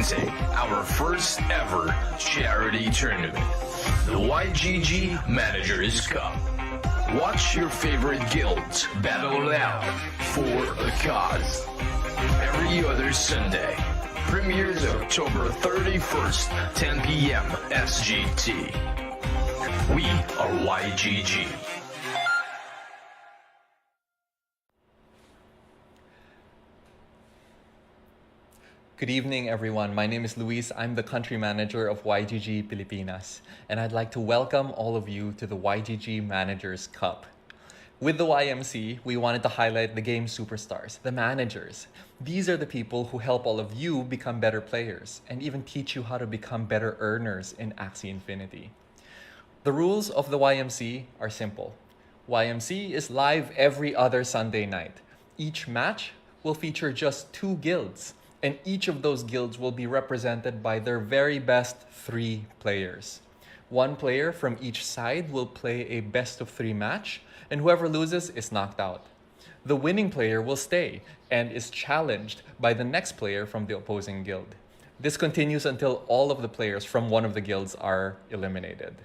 organizing our first ever charity tournament, the YGG Managers Cup. Watch your favorite guilds battle it out for a cause. Every other Sunday. Premieres October 31st, 10 p.m. SGT. We are YGG. Good evening, everyone. My name is Luis. I'm the country manager of YGG Pilipinas, and I'd like to welcome all of you to the YGG Managers Cup. With the YMC, we wanted to highlight the game superstars, the managers. These are the people who help all of you become better players and even teach you how to become better earners in Axie Infinity. The rules of the YMC are simple. YMC is live every other Sunday night. Each match will feature just 2 guilds, and each of those guilds will be represented by their very best 3 players. 1 player from each side will play a best-of-3 match, and whoever loses is knocked out. The winning player will stay and is challenged by the next player from the opposing guild. This continues until all of the players from one of the guilds are eliminated.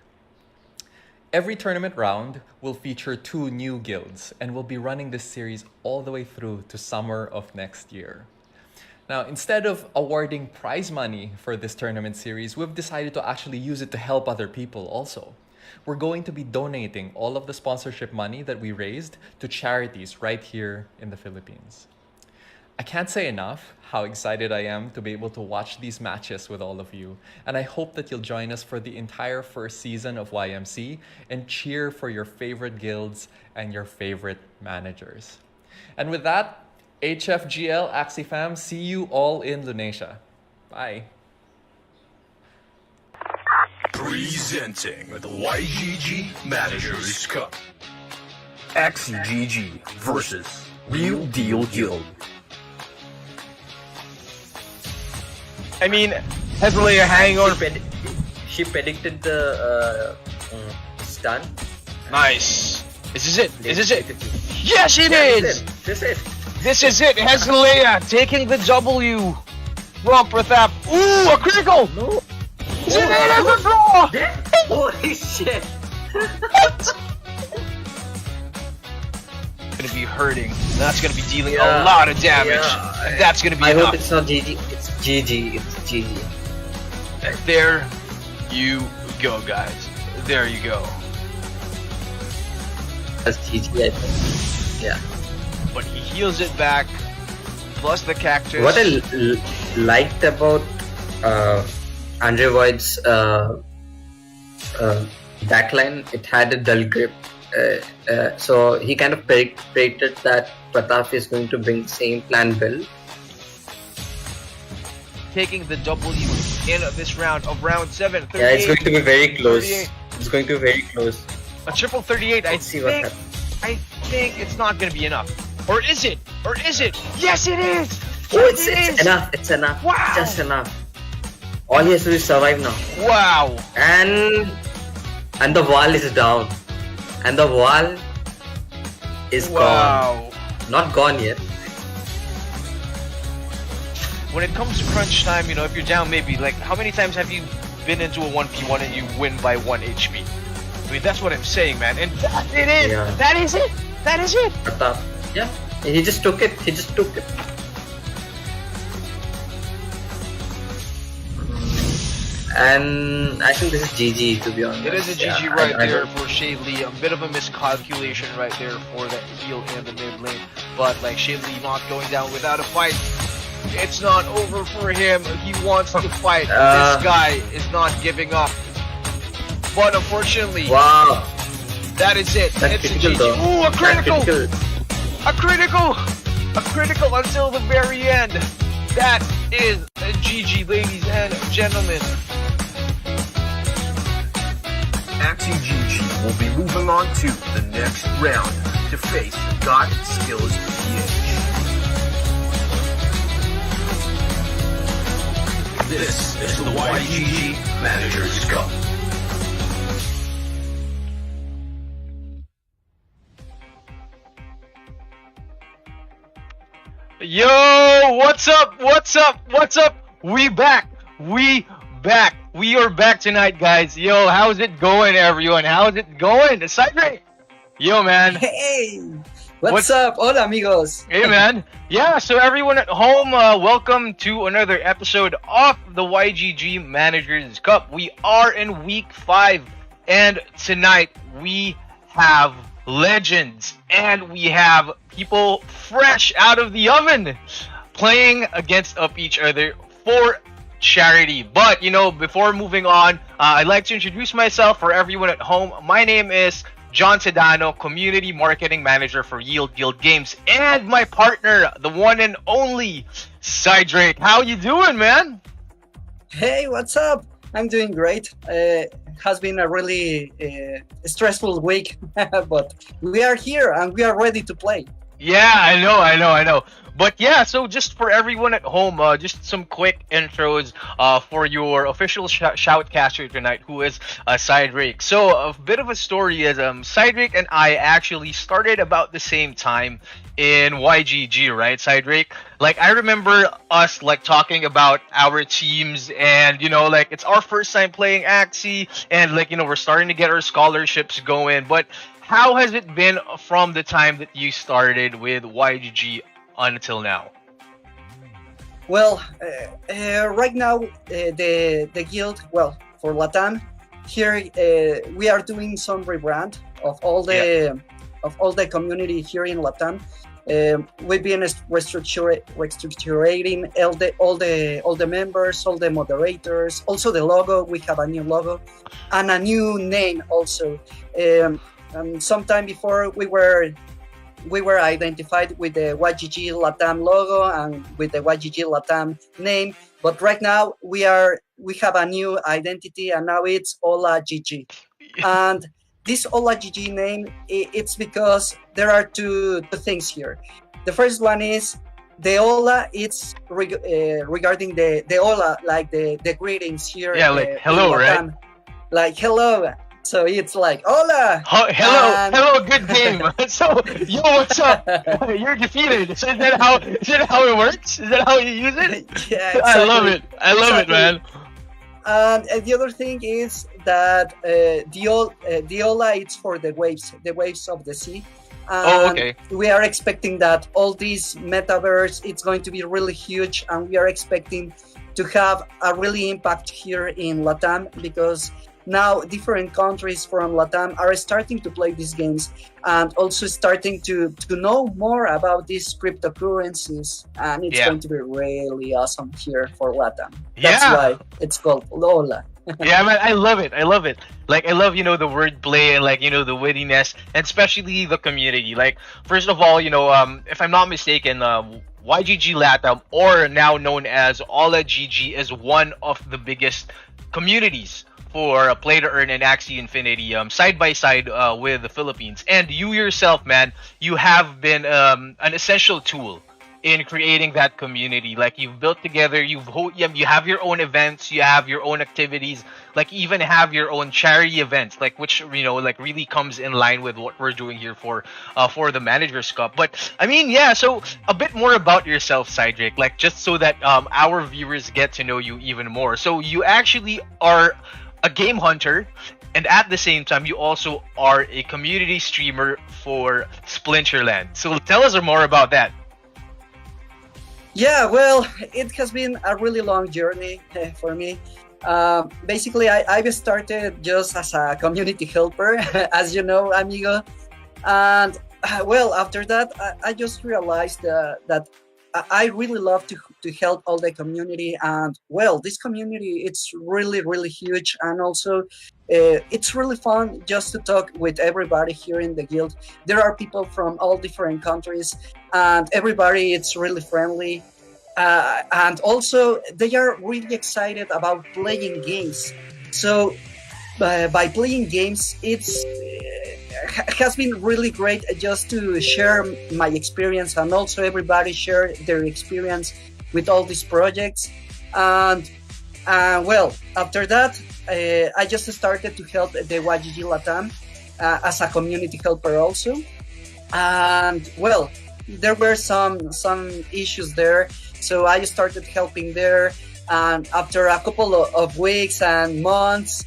Every tournament round will feature 2 new guilds, and we'll be running this series all the way through to summer of next year. Now, instead of awarding prize money for this tournament series, we've decided to actually use it to help other people also. We're going to be donating all of the sponsorship money that we raised to charities right here in the Philippines. I can't say enough how excited I am to be able to watch these matches with all of you, and I hope that you'll join us for the entire first season of YMC and cheer for your favorite guilds and your favorite managers. And with that, HFGL Axie fam, see you all in Lunasia. Bye. Presenting the YGG Managers Cup. Axie GG versus Real Deal Guild. I mean, Hezbollah hanging on. She predicted the stun. Nice. Is this it? Is this it? Yes, it is! This is it. This is it. Hezbollah taking the W. Wrong Pratap. Ooh, a critical! No. Is it as a draw? Holy shit. Gonna be hurting. That's gonna be dealing a lot of damage. And that's gonna be I enough. hope it's not GG. It's GG. It's GG. And there you go, guys. There you go. That's GG, I think. Yeah. But he heals it back. Plus the cactus. What I liked about Andre Void's backline, it had a dull grip. So he kind of predicted that Pratap is going to bring same plan build. Taking the W in this round of round 7. Yeah, it's going to be very close. 38. It's going to be very close. A triple 38. Let's see what happens. I think it's not going to be enough. Or is it? Or is it? Yes, it is! Oh, it's enough. It's enough. Wow. It's just enough. All he has to do is survive now. Wow! And the wall is down. And the wall is gone. Not gone yet. When it comes to crunch time, you know, if you're down maybe, like, how many times have you been into a 1v1 and you win by 1 HP? I mean, that's what I'm saying, man. And that it is! Yeah. That is it! That is it! Pratap. Yeah. He just took it. He just took it. And I think this is GG, to be honest. It is a GG right there for Shadley. A bit of a miscalculation right there for the heal and the mid lane. But like Shadley not going down without a fight. It's not over for him. He wants to fight. This guy is not giving up. But unfortunately, wow, that is it. That's it's a critical, GG. though. Ooh, a critical! That's critical. A critical until the very end. That is a GG, ladies and gentlemen. Axie GG will be moving on to the next round to face God Skills PH. This is the YGG Managers Cup. Yo, what's up? What's up? What's up? We back. We back. We are back tonight, guys. Yo, how's it going, everyone? How's it going? Cyrdrake. Yo, man. Hey, what's up? Hola, amigos. Hey, man. Yeah, so everyone at home, welcome to another episode of the YGG Managers Cup. We are in week 5, and tonight we have legends and we have people fresh out of the oven playing against each other for charity. But before moving on, I'd like to introduce myself for everyone at home. My name is John Sedano, Community Marketing Manager for Yield Games, and my partner, the one and only Cyrdrake. How you doing, man? Hey, what's up? I'm doing great. Has been a really stressful week, but we are here and we are ready to play. Yeah, I know. But yeah, so just for everyone at home, just some quick intros for your official Shoutcaster tonight, who is Cyrdrake. So a bit of a story is Cyrdrake and I actually started about the same time in YGG, right, Cyrdrake? Like, I remember us like talking about our teams, and like it's our first time playing Axie, and like we're starting to get our scholarships going. But how has it been from the time that you started with YGG until now? Well, right now the guild, well, for LATAM here, we are doing some rebrand of all the community here in LATAM. We've been restructuring all the members, all the moderators, also the logo. We have a new logo and a new name also. Sometime before we were identified with the YGG LATAM logo and with the YGG LATAM name, but right now we have a new identity, and now it's OLA GG. And this OLA GG name, it's because there are two things here. The first one is the OLA. It's regarding the OLA, like the greetings here. Yeah, like hello, right? Like hello. So it's like hola. Hello, good game. So yo, what's up? You're defeated. Is that how it works? Is that how you use it? Yeah, exactly. I love it, man. And the other thing is that the OLA, it's for the waves of the sea. Okay. We are expecting that all these metaverse, it's going to be really huge, and we are expecting to have a really impact here in LATAM, because now different countries from LATAM are starting to play these games and also starting to know more about these cryptocurrencies, and it's going to be really awesome here for LATAM. That's why it's called Lola. Yeah, man, I love it. Like, I love, the wordplay and, like, the wittiness, and especially the community. Like, first of all, if I'm not mistaken, YGG LATAM, or now known as OLA GG, is one of the biggest communities for play to earn and Axie Infinity, side by side with the Philippines. And you yourself, man, you have been an essential tool in creating that community. Like, you've built together, you have your own events, you have your own activities, like even have your own charity events, like which like really comes in line with what we're doing here for the Managers Cup. But I mean, yeah, so a bit more about yourself, Cyrdrake, like just so that our viewers get to know you even more. So you actually are a game hunter, and at the same time you also are a community streamer for Splinterland. So tell us more about that. Yeah, well, it has been a really long journey for me. Basically, I've started just as a community helper, as you know, amigo. And well, after that, I just realized that I really love to help all the community. And well, this community, it's really, really huge. And also, it's really fun just to talk with everybody here in the guild. There are people from all different countries, and everybody, it's really friendly. And also, they are really excited about playing games. So by playing games, it's has been really great just to share my experience, and also everybody share their experience with all these projects. And well, after that, I just started to help the YGG LATAM as a community helper also. And well, there were some issues there, so I started helping there. And after a couple of weeks and months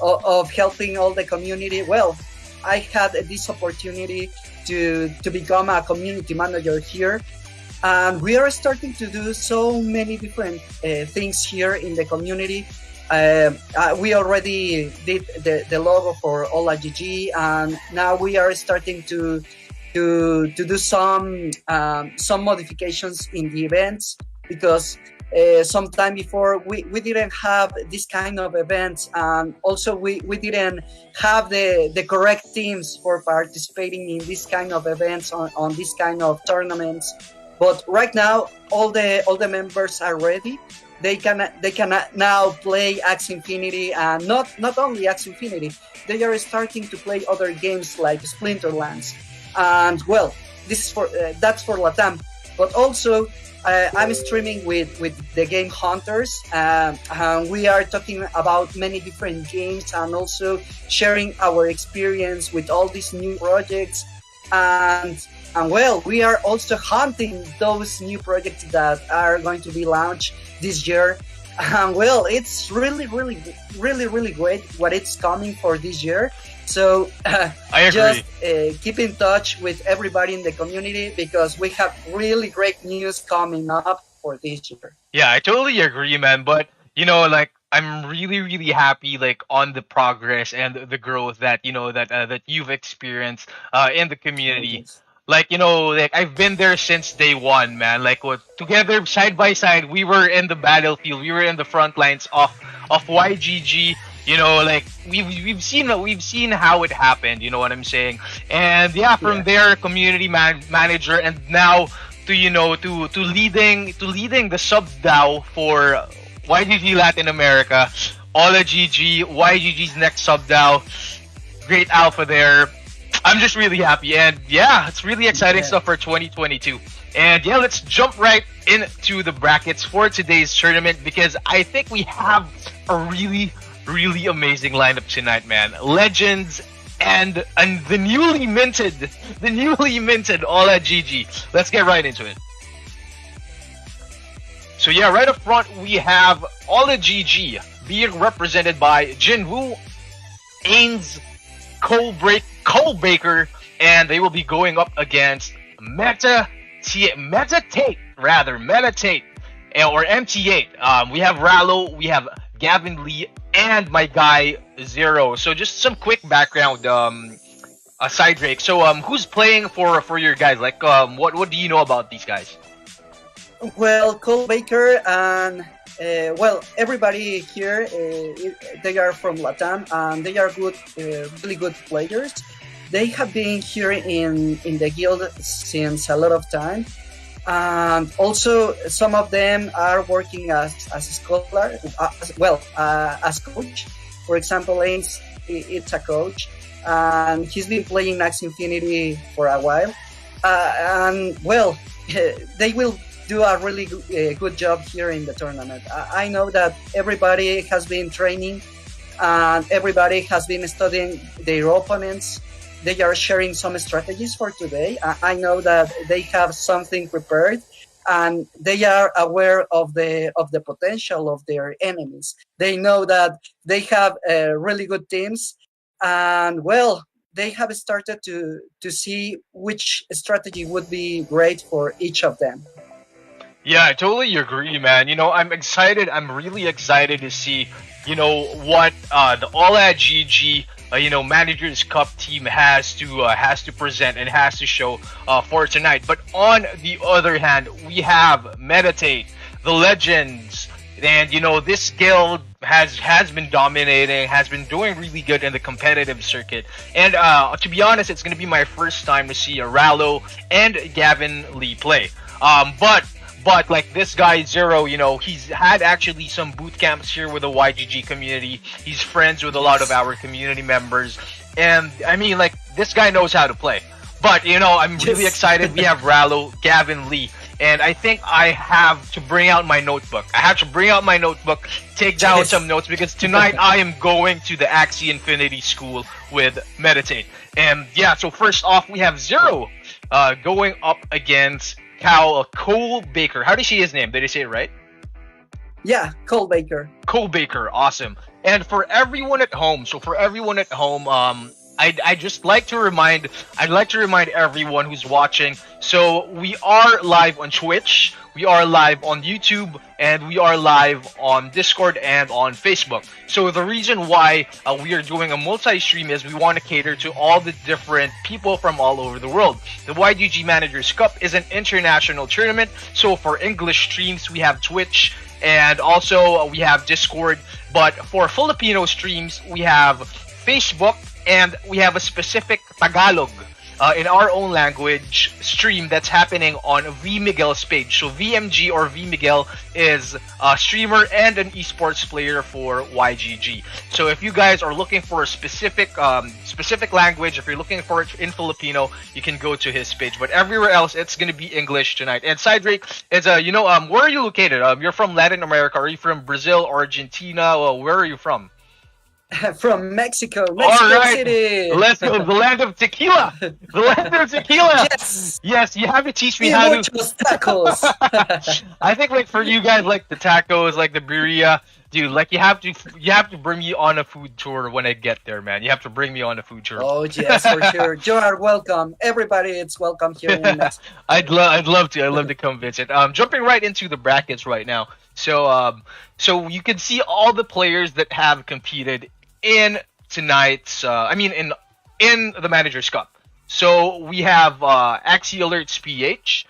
of helping all the community, well, I had this opportunity to become a community manager here. And we are starting to do so many different things here in the community. We already did the logo for OLA GG, and now we are starting to do some modifications in the events, because some time before we didn't have this kind of events, and also we didn't have the correct teams for participating in this kind of events, on this kind of tournaments. But right now all the members are ready. They can now play Axie Infinity, and not only Axie Infinity, they are starting to play other games like Splinterlands. And well, this is for that's for LATAM. But also I'm streaming with the game Hunters, and we are talking about many different games, and also sharing our experience with all these new projects. And well, we are also hunting those new projects that are going to be launched this year. And well, it's really great what it's coming for this year. So I agree. Just keep in touch with everybody in the community, because we have really great news coming up for this year. Yeah, I totally agree, man. But you know, like, I'm really happy, like, on the progress and the growth that that you've experienced in the community. Like, you know, like, I've been there since day one, man. Like, what, together, side by side, we were in the battlefield. We were in the front lines of YGG. You know, like, we've seen how it happened. You know what I'm saying? And yeah, from there, community manager, and now to leading the subDAO for YGG Latin America, OLA GG, YGG's next subDAO. Great alpha there. I'm just really happy, and yeah, it's really exciting stuff for 2022. And yeah, let's jump right into the brackets for today's tournament, because I think we have a really amazing lineup tonight, man. Legends and the newly minted OLA GG. Let's get right into it. So yeah, right up front we have OLA GG being represented by Jinwoo, Ains, Cole Baker, and they will be going up against METAT8, or MT8. We have Rallo, we have Gavin Lee, and my guy Zero. So just some quick background, Cyrdrake. So who's playing for your guys? Like, what do you know about these guys? Well, Cole Baker and well, everybody here, they are from LATAM, and they are good, really good players. They have been here in the guild since a lot of time, and also some of them are working as a scholar, as coach. For example, Ains, it's a coach, and he's been playing Axie Infinity for a while, and well, they will do a really good job here in the tournament. I know that everybody has been training, and everybody has been studying their opponents. They are sharing some strategies for today. I know that they have something prepared, and they are aware of the potential of their enemies. They know that they have really good teams, and well, they have started to see which strategy would be great for each of them. Yeah, I totally agree, man. You know, I'm excited. I'm really excited to see, you know, what the OLA GG, Managers Cup team has to present and has to show for tonight. But on the other hand, we have METAT8, the Legends, and you know, this guild has been dominating, has been doing really good in the competitive circuit. And to be honest, it's gonna be my first time to see a Rallo and Gavin Lee play. But like this guy Zero, you know, he's had actually some boot camps here with the YGG community. He's friends with a lot of our community members, and I mean, like, this guy knows how to play. But you know, I'm really excited. We have Rallo, Gavin Lee, and I think I have to bring out my notebook. Take down some notes, because tonight I am going to the Axie Infinity School with METAT8. And yeah, so first off, we have Zero going up against Cole Baker. How do you say his name? Did I say it right? Yeah, Cole Baker. Cole Baker, awesome. And for everyone at home, I'd just like to remind, everyone who's watching. So we are live on Twitch, we are live on YouTube, and we are live on Discord and on Facebook. So the reason why we are doing a multi-stream is we want to cater to all the different people from all over the world. The YGG Managers Cup is an international tournament. So for English streams, we have Twitch, and also we have Discord. But for Filipino streams, we have Facebook, and we have a specific Tagalog in our own language stream that's happening on V Miguel's page. So VMG or V Miguel is a streamer and an esports player for YGG. So if you guys are looking for a specific language, if you're looking for it in Filipino, you can go to his page. But everywhere else, it's gonna be English tonight. And Cyrdrake is where are you located? You're from Latin America. Are you from Brazil, Argentina? Where are you from? From Mexico, All right. City. Let's go. The land of tequila. The land of tequila. Yes. Yes, you have to teach me Y how to. muchos tacos. I think like for you guys, like the tacos, like the birria, dude. Like you have to bring me on a food tour when I get there, man. You have to bring me on a food tour. Oh yes, for sure. You are welcome. Everybody, it's welcome here in Mexico. I'd love to come visit. Jumping right into the brackets right now. So you can see all the players that have competed in tonight's in the Managers Cup. So we have Axie Alerts PH,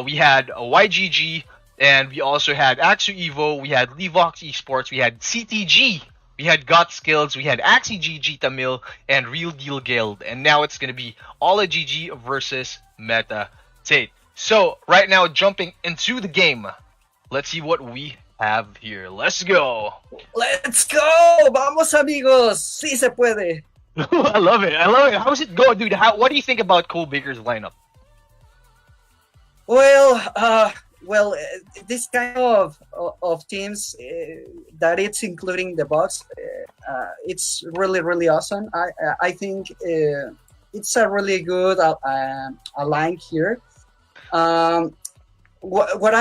we had YGG, and we also had Axu Evo, we had Levox Esports, we had CTG, we had Got Skills, we had Axie GG Tamil, and Real Deal Guild. And now it's gonna be OLA GG versus METAT8. So right now, jumping into the game, let's see what we have here. Let's go. Let's go. Vamos, amigos. Sí se puede. I love it. How's it going, dude? What do you think about Cole Baker's lineup? Well, this kind of teams that it's including the box, it's really awesome. I think it's a really good line here. What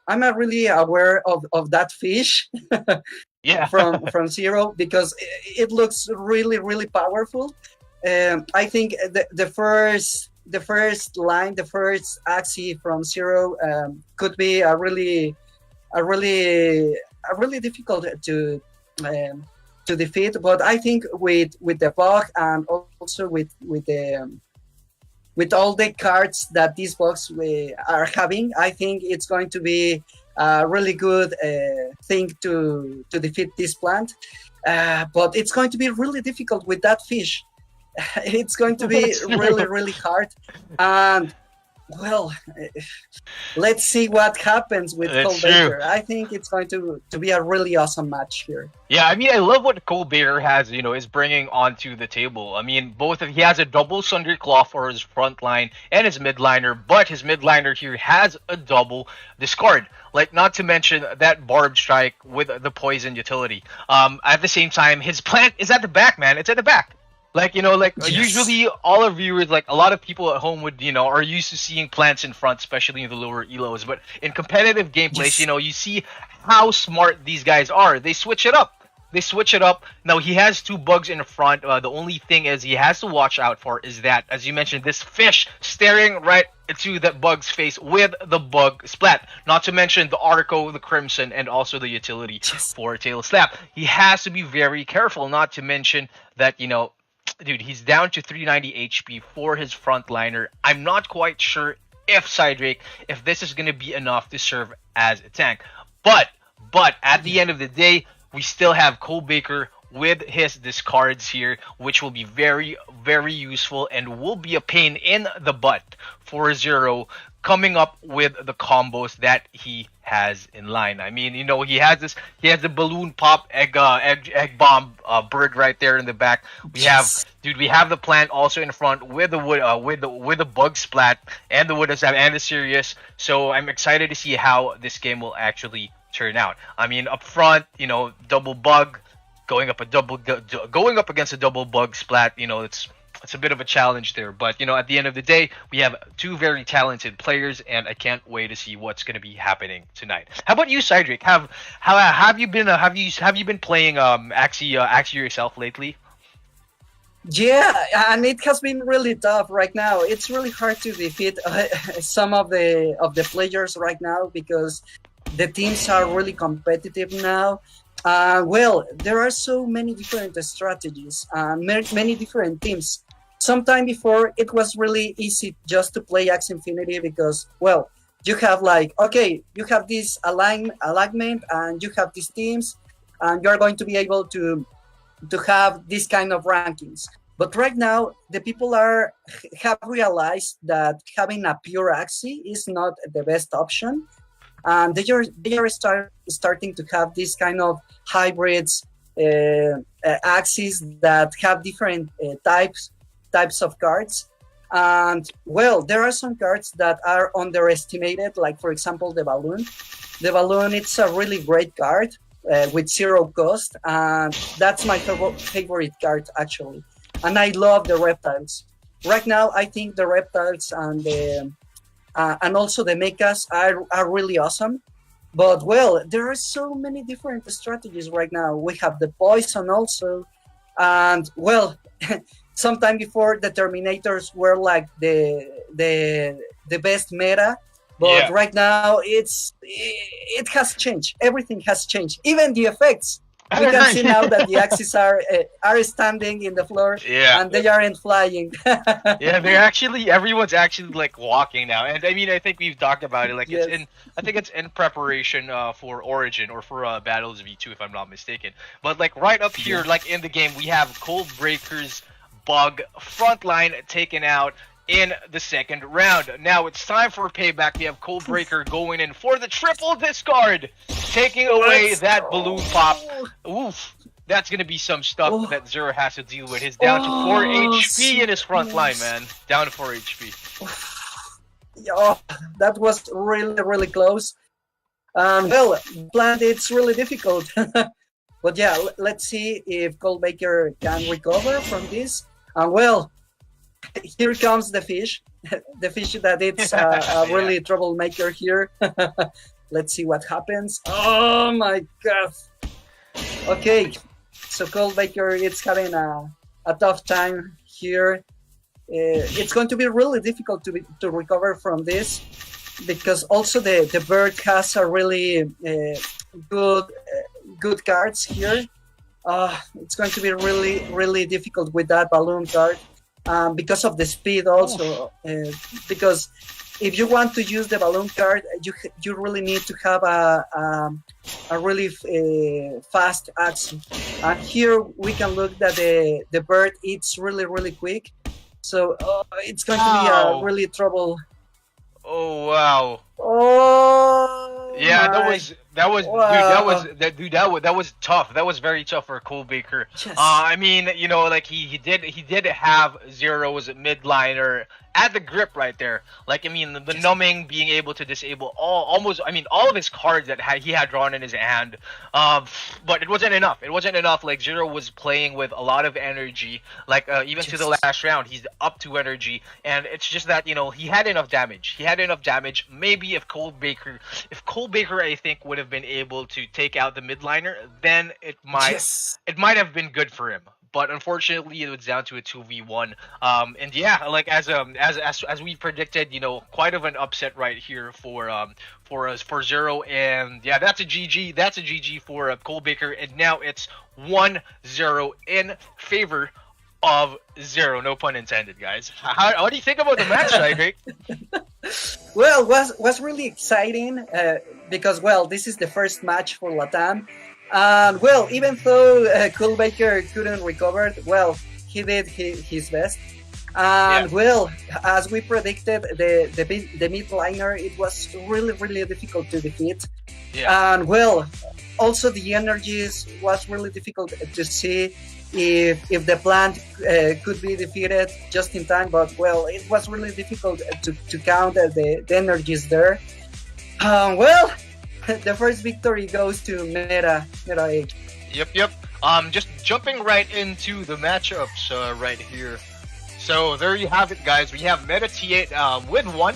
I'm not really aware of that fish. Yeah. from Zero, because it looks really powerful. I think the first line, the first Axie from Zero could be a really difficult to defeat. But I think with the bug and also with all the cards that this box are having, I think it's going to be a really good thing to defeat this plant. But it's going to be really difficult with that fish. It's going to be really hard. And well, let's see what happens with Cole Baker. I think it's going to be a really awesome match here. Yeah, I mean, I love what Cole Baker has, is bringing onto the table. I mean, he has a double Thunderclaw for his front line and his mid liner, but his mid liner here has a double discard. Like, not to mention that Barb Strike with the poison utility. At the same time, his plant is at the back, man. It's at the back. Like, Yes. Usually all our viewers, like a lot of people at home would, are used to seeing plants in front, especially in the lower elos. But in competitive gameplays, Yes. you see how smart these guys are. They switch it up. Now, he has two bugs in front. The only thing is he has to watch out for is that, as you mentioned, this fish staring right into that bug's face with the bug splat. Not to mention the Arco, the Crimson, and also the utility for Tail Slap. He has to be very careful, not to mention that, dude, he's down to 390 HP for his frontliner. I'm not quite sure if Cyrdrake, if this is going to be enough to serve as a tank. But at the end of the day, we still have Cole Baker with his discards here, which will be very useful and will be a pain in the butt for Zero coming up with the combos that he has in line. I mean, he has the balloon pop egg bomb bird right there in the back. We have the plant also in front with the wood with the bug splat and the wood and the Sirius. So I'm excited to see how this game will actually turn out. I mean, up front, double bug going up against a double bug splat. It's it's a bit of a challenge there. But you know, at the end of the day, we have two very talented players, and I can't wait to see what's going to be happening tonight. How about you, Cyrdrake? Have you been playing Axie yourself lately? Yeah, and it has been really tough right now. It's really hard to defeat some of the players right now because the teams are really competitive now. Well, there are so many different strategies, many different teams. Sometime before, it was really easy just to play Axie Infinity because, well, you have like, okay, you have this alignment and you have these teams, and you're going to be able to have this kind of rankings. But right now, the people have realized that having a pure Axie is not the best option. And they are starting to have this kind of hybrids Axies that have different types of cards. And well, there are some cards that are underestimated, like for example the balloon. The balloon, it's a really great card with 0 cost, and that's my favorite card actually. And I love the reptiles. Right now, I think the reptiles and also the mechas are really awesome. But well, there are so many different strategies right now. We have the poison also, and well, sometime before the Terminators were like the best meta. But right now, it has changed. Everything has changed. Even the effects. We can see now that the Axies are standing in the floor, and they aren't flying. Yeah, everyone's actually like walking now, and I mean, I think we've talked about it. Like I think it's in preparation for Origin or for Battles V2, if I'm not mistaken. But like right up here, like in the game, we have Cold Breaker's Bug frontline taken out in the second round. Now it's time for payback. We have Cold Breaker going in for the triple discard, taking away that balloon pop. Oof, that's gonna be some stuff that Zero has to deal with. He's down to 4 HP in his front line, man. Down to 4 HP. Yeah, that was really close. Well, planned, it's really difficult. But yeah, let's see if Cold Breaker can recover from this. And well, here comes the fish. The fish that it's a really troublemaker here. Let's see what happens. Oh my god. Okay, so Cold Breaker, it's having a tough time here. It's going to be really difficult to recover from this, because also the bird has a really good cards here. It's going to be really difficult with that balloon card. Because of the speed also, because if you want to use the balloon card, you really need to have a really fast action. And here we can look that the bird eats really quick, so it's going to be a really trouble. Oh wow! Oh yeah, my. That was Wow. that was tough. That was very tough for Cold Baker. Yes. I mean, you know, like he did have Zero's midliner at the grip right there. Like, I mean, the numbing, being able to disable all of his cards that he had drawn in his hand. But it wasn't enough. It wasn't enough. Like, Zero was playing with a lot of energy. Like, even to the last round, he's up to energy, and it's just that, you know, he had enough damage. Maybe if Cold Baker, I think, would have been able to take out the midliner, then it might have been good for him. But unfortunately, it was down to a 2v1. And yeah, like as we predicted, you know, quite of an upset right here for Zero. And yeah, that's a GG. That's a GG for Cold Baker. And now it's 1-0 in favor of Zero. No pun intended, guys. How do you think about the match, Cyrdrake? Well, was really exciting because, well, this is the first match for LATAM. And well, even though Cold Baker couldn't recover, well, he did his best. And well, as we predicted, the mid-liner, it was really difficult to defeat. And well, also the energies was really difficult to see if the plant could be defeated just in time. But well, it was really difficult to count the energies there. Well, the first victory goes to METAT8. Yep. Just jumping right into the matchups right here So there you have it, guys. We have METAT8 with 1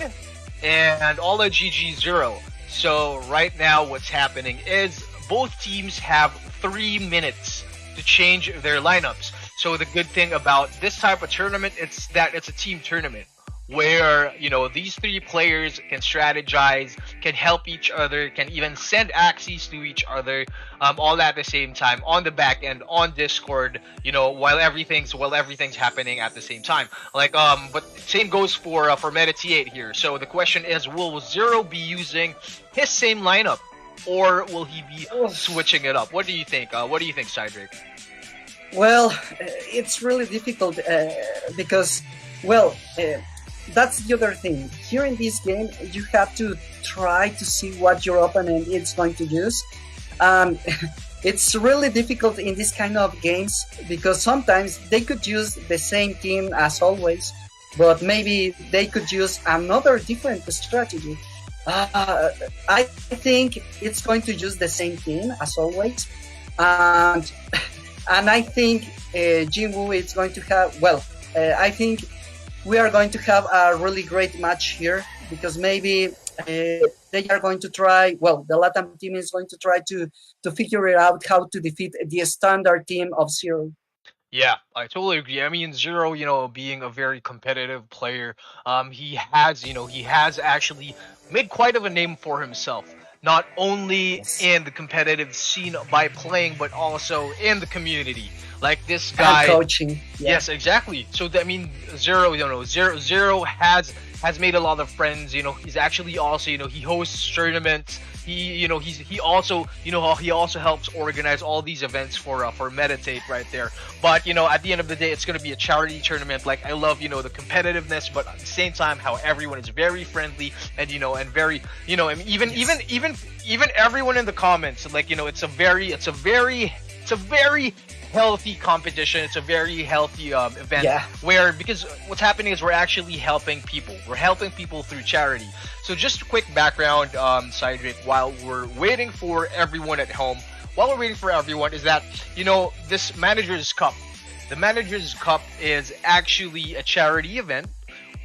and OLA GG 0. So right now what's happening is both teams have 3 minutes to change their lineups. So the good thing about this type of tournament is that it's a team tournament where, you know, these 3 players can strategize, can help each other, can even send axes to each other, all at the same time on the back end on Discord, you know, while everything's happening at the same time. Like but same goes for METAT8 here. So the question is, will Zero be using his same lineup, or will he be switching it up? What do you think? What do you think, Cyrdrake? Well, it's really difficult because, well, that's the other thing. Here in this game, you have to try to see what your opponent is going to use. It's really difficult in this kind of games because sometimes they could use the same team as always, but maybe they could use another different strategy. I think it's going to use the same team as always, and I think Jinwoo is going to have, well, I think we are going to have a really great match here because maybe they are going to try, well, the LATAM team is going to try to figure it out how to defeat the standard team of Zero. Yeah, I totally agree. I mean, Zero, you know, being a very competitive player, he has actually made quite of a name for himself. Not only in the competitive scene by playing, but also in the community. Like this guy, and coaching. Yeah. Yes, exactly. So I mean, Zero, you know, Zero has made a lot of friends. You know, he's actually also, you know, he hosts tournaments. He also helps organize all these events for METAT8 right there. But you know, at the end of the day, it's gonna be a charity tournament. Like, I love, you know, the competitiveness, but at the same time, how everyone is very friendly and, you know, and very, you know, and even everyone in the comments, like, you know, it's a very healthy competition. It's a very healthy event. Yeah. Where, because what's happening is we're actually helping people. We're helping people through charity. So just a quick background, Cyrdrake, while we're waiting for everyone at home, is that, you know, this Managers Cup. The Managers Cup is actually a charity event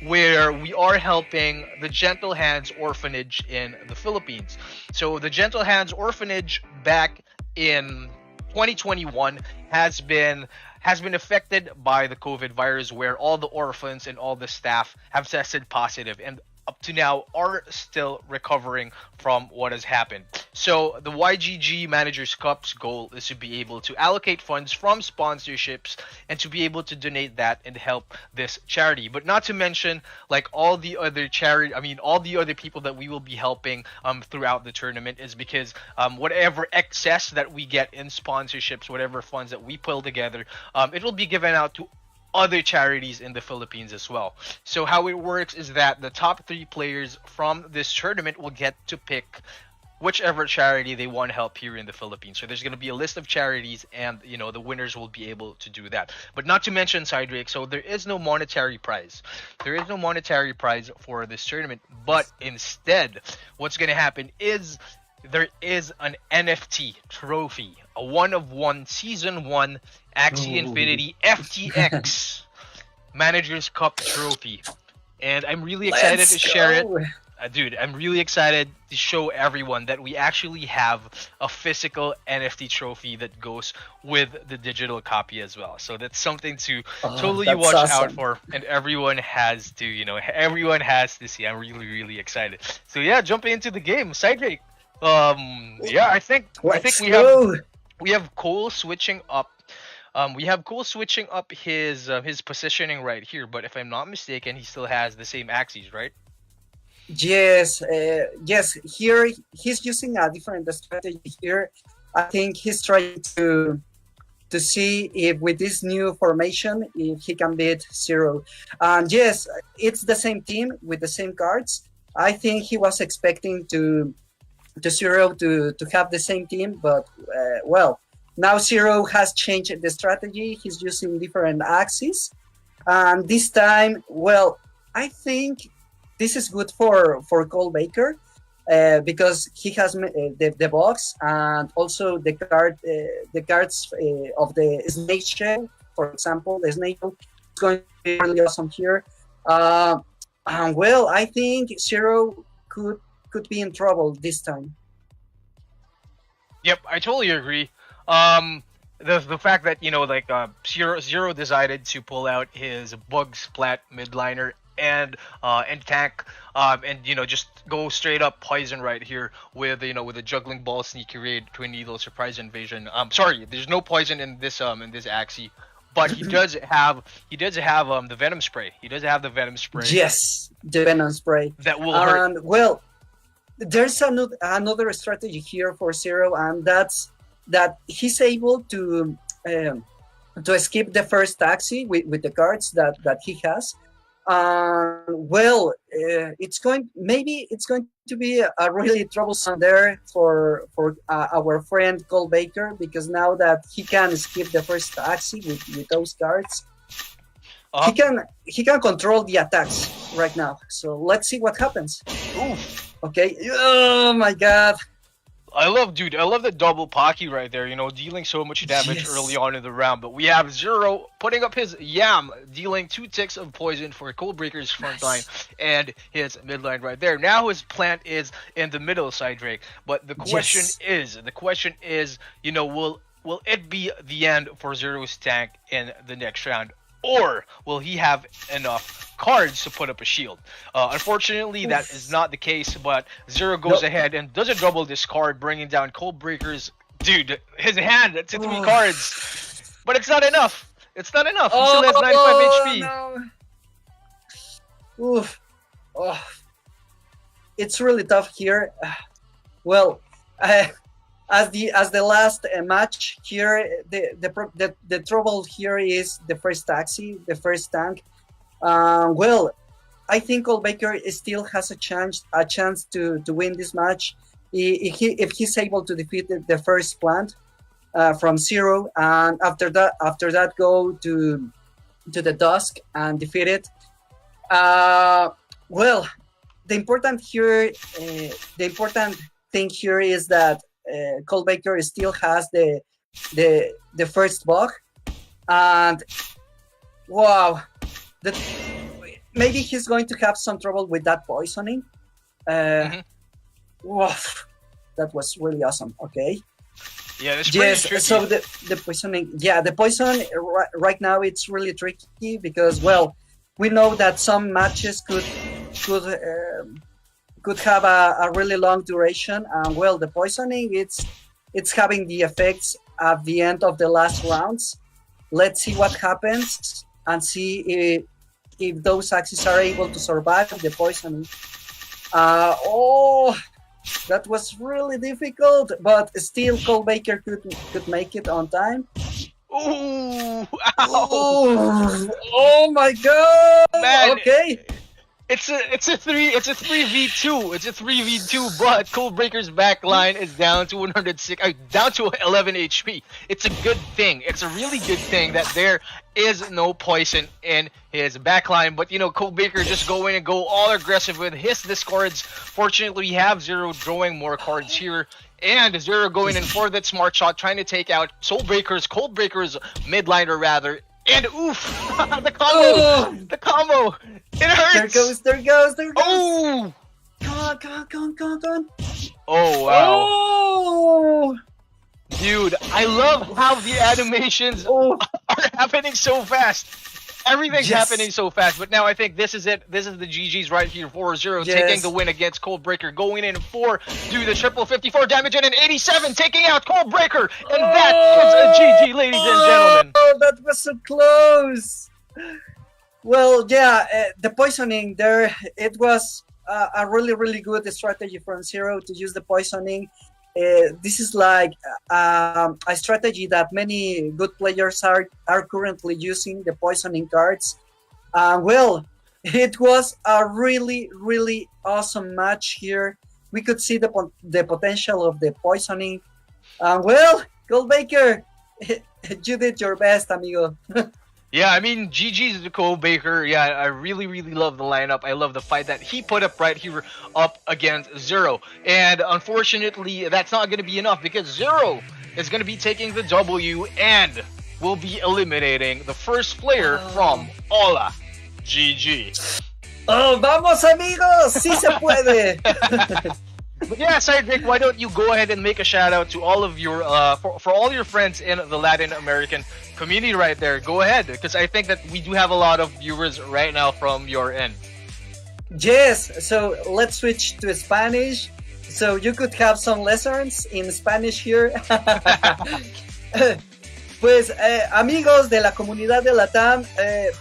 where we are helping the Gentle Hands Orphanage in the Philippines. So the Gentle Hands Orphanage back in 2021 has been affected by the COVID virus, where all the orphans and all the staff have tested positive and up to now are still recovering from what has happened. So the YGG Managers Cup's goal is to be able to allocate funds from sponsorships and to be able to donate that and help this charity. But not to mention, like, all the other people that we will be helping throughout the tournament, is because whatever excess that we get in sponsorships, whatever funds that we pull together, it will be given out to other charities in the Philippines as well. So how it works is that the top 3 players from this tournament will get to pick whichever charity they want to help here in the Philippines. So there's going to be a list of charities, and, you know, the winners will be able to do that. But not to mention, Cyrdrake, so there is no monetary prize. There is no monetary prize for this tournament, but instead, what's going to happen is there is an NFT trophy, a 1-of-1 Season 1 Axie Infinity FTX Managers Cup trophy. And I'm really excited to share it. Dude, I'm really excited to show everyone that we actually have a physical NFT trophy that goes with the digital copy as well. So that's something to totally watch out for, and everyone has to, you know, everyone has to see. I'm really, really excited. So yeah, jumping into the game, Cyrdrake. Yeah, I think we have Cole switching up. We have Cole switching up his positioning right here, but if I'm not mistaken, he still has the same axes, right? Yes, yes. Here he's using a different strategy. Here, I think he's trying to see if with this new formation, if he can beat Zero. And yes, it's the same team with the same cards. I think he was expecting to Zero to have the same team, but well, now Zero has changed the strategy. He's using different axes, and this time, well, I think this is good for Cole Baker because he has the box and also the cards of the snake shell. For example, the snake shell is going really awesome here. And well, I think Zero could be in trouble this time. Yep, I totally agree. The fact that like Zero decided to pull out his Bug Splat midliner and tank and just go straight up poison right here with with a juggling ball, sneaky raid, twin needle, surprise invasion. Sorry, there's no poison in this Axie, but he does have the venom spray. He does have the venom spray. Yes, the venom spray that will hurt. And well, there's another strategy here for Zero, and that's that he's able to skip the first Axie with the cards that he has. Well, it's going to be a really troublesome there for our friend Cole Baker, because now that he can skip the first Axie with those cards, he can control the attacks right now. So let's see what happens. Oof. Okay. Oh my God. I love the double Pocky right there, dealing so much damage early on in the round. But we have Zero putting up his Yam, dealing 2 ticks of poison for Codebreaker's front line and his midline right there. Now his plant is in the middle of Cyrdrake. But the question is, will it be the end for Zero's tank in the next round? Or will he have enough cards to put up a shield? Unfortunately, that is not the case, but Zero goes ahead and does a double discard, bringing down Codebreaker's... Dude, his hand to 3 cards. But it's not enough. It's not enough. He still has 95 HP. No. Oof. Oh. It's really tough here. Well, as the last match here, the trouble here is the first Axie, the first tank. Well, I think Cole Baker still has a chance to win this match if he's able to defeat the first plant from Zero, and after that go to the Dusk and defeat it. Well, the important thing here is that Cole Baker still has the first bug, and wow, maybe he's going to have some trouble with that poisoning. Wow, that was really awesome. Okay. Yeah, it's pretty tricky. So the poisoning, the poison right now it's really tricky, because well, we know that some matches could have a really long duration, and well, the poisoning it's having the effects at the end of the last rounds. Let's see what happens and see if those Axes are able to survive the poisoning. That was really difficult, but still Cole Baker could make it on time. Ooh! Oh my God! Man, okay. It's a 3v2. It's a 3v2, but Codebreaker's back line is down to down to 11 HP. It's a good thing. It's a really good thing that there is no poison in his back line. But Codebaker just go in and go all aggressive with his discards. Fortunately, we have Zero drawing more cards here. And Zero going in for that smart shot, trying to take out Codebreaker's midliner rather. And oof! The combo! It hurts! There goes! Oh! Come on! Oh, wow. Oh! Dude, I love how the animations are happening so fast. Everything's happening so fast, but now I think this is it. This is the GG's right here for Zero, taking the win against Codebreaker, going in for the triple 54 damage and an 87, taking out Codebreaker, and that is a GG, ladies and gentlemen. Oh, that was so close. Well, the poisoning there, it was a really good strategy from Zero to use the poisoning. This is like a strategy that many good players are currently using, the poisoning cards. Well, it was a really awesome match here. We could see the potential of the poisoning. Well, Codebreaker, you did your best, amigo. Yeah, I mean, GG's to Codebreaker. Yeah, I really love the lineup. I love the fight that he put up right here up against Zero. And unfortunately, that's not going to be enough, because Zero is going to be taking the W, and will be eliminating the first player from OLA GG. Oh, vamos amigos, sí se puede. But yeah, Cyrdrake, why don't you go ahead and make a shout out to all of your for all your friends in the Latin American community right there. Go ahead, because I think that we do have a lot of viewers right now from your end. Yes, so let's switch to Spanish. So you could have some lessons in Spanish here. Pues amigos de la comunidad de LATAM,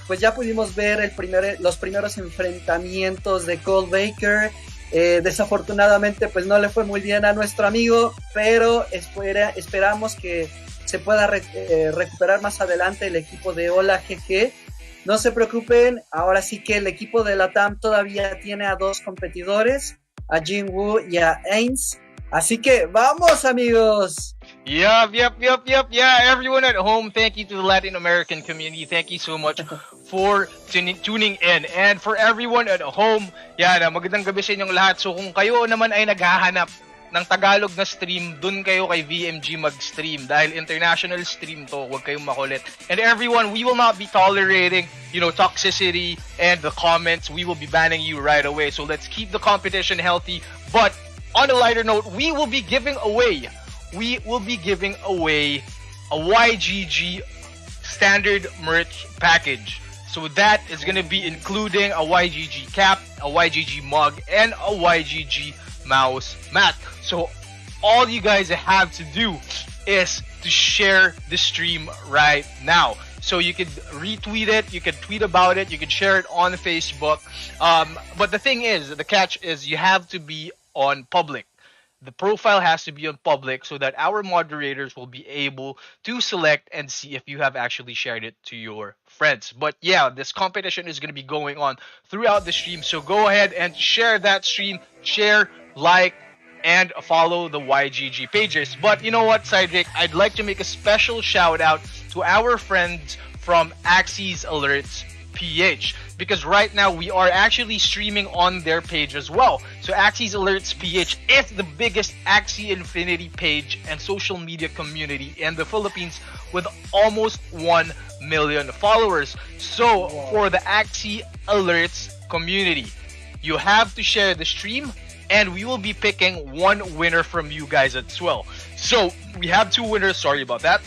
pues ya pudimos ver los primeros enfrentamientos de Cole Baker. Desafortunadamente pues no le fue muy bien a nuestro amigo, pero esperamos que se pueda recuperar más adelante el equipo de OLA GG. No se preocupen, ahora sí que el equipo de LATAM todavía tiene a 2 competidores, a Jinwoo y a Ains. Así que vamos amigos. Yeah. Everyone at home, thank you to the Latin American community. Thank you so much for tuning in. And for everyone at home, magandang gabi sa inyong lahat. So kung kayo naman ay naghahanap ng Tagalog na stream, dun kayo kay VMG mag-stream. Dahil international stream to, huwag kayong makulit. And everyone, we will not be tolerating, toxicity and the comments. We will be banning you right away. So let's keep the competition healthy. But on a lighter note, we will be giving away a YGG standard merch package. So that is going to be including a YGG cap, a YGG mug, and a YGG mouse mat. So all you guys have to do is to share the stream right now. So you could retweet it, you could tweet about it, you could share it on Facebook. But the thing is, the catch is you have to be on public. The profile has to be on public so that our moderators will be able to select and see if you have actually shared it to your friends. But yeah, this competition is going to be going on throughout the stream. So go ahead and share that stream, share, like, and follow the YGG pages. But you know what, Cyrdrake? I'd like to make a special shout out to our friends from Axie's Alerts PH, because right now we are actually streaming on their page as well. So Axie's Alerts PH is the biggest Axie Infinity page and social media community in the Philippines with almost 1 million followers. So for the Axie Alerts community, you have to share the stream, and we will be picking one winner from you guys as well. So we have 2 winners. Sorry about that.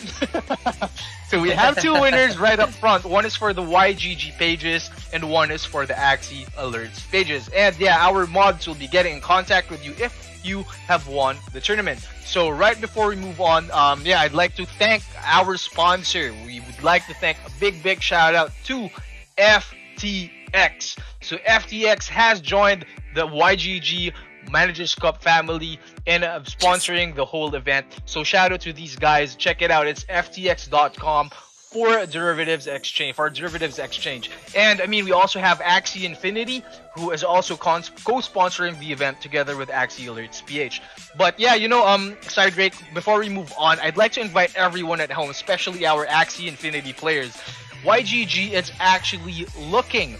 So we have 2 winners right up front. One is for the YGG pages, and one is for the Axie Alerts pages. And yeah, our mods will be getting in contact with you if you have won the tournament. So right before we move on, I'd like to thank our sponsor. We would like to thank a big shout out to FTX. So FTX has joined the YGG Managers Cup family and sponsoring the whole event. So shout out to these guys. Check it out. It's ftx.com for derivatives exchange. And I mean, we also have Axie Infinity, who is also co-sponsoring the event together with Axie Alerts PH. But yeah, Cyrdrake, before we move on, I'd like to invite everyone at home, especially our Axie Infinity players. YGG is actually looking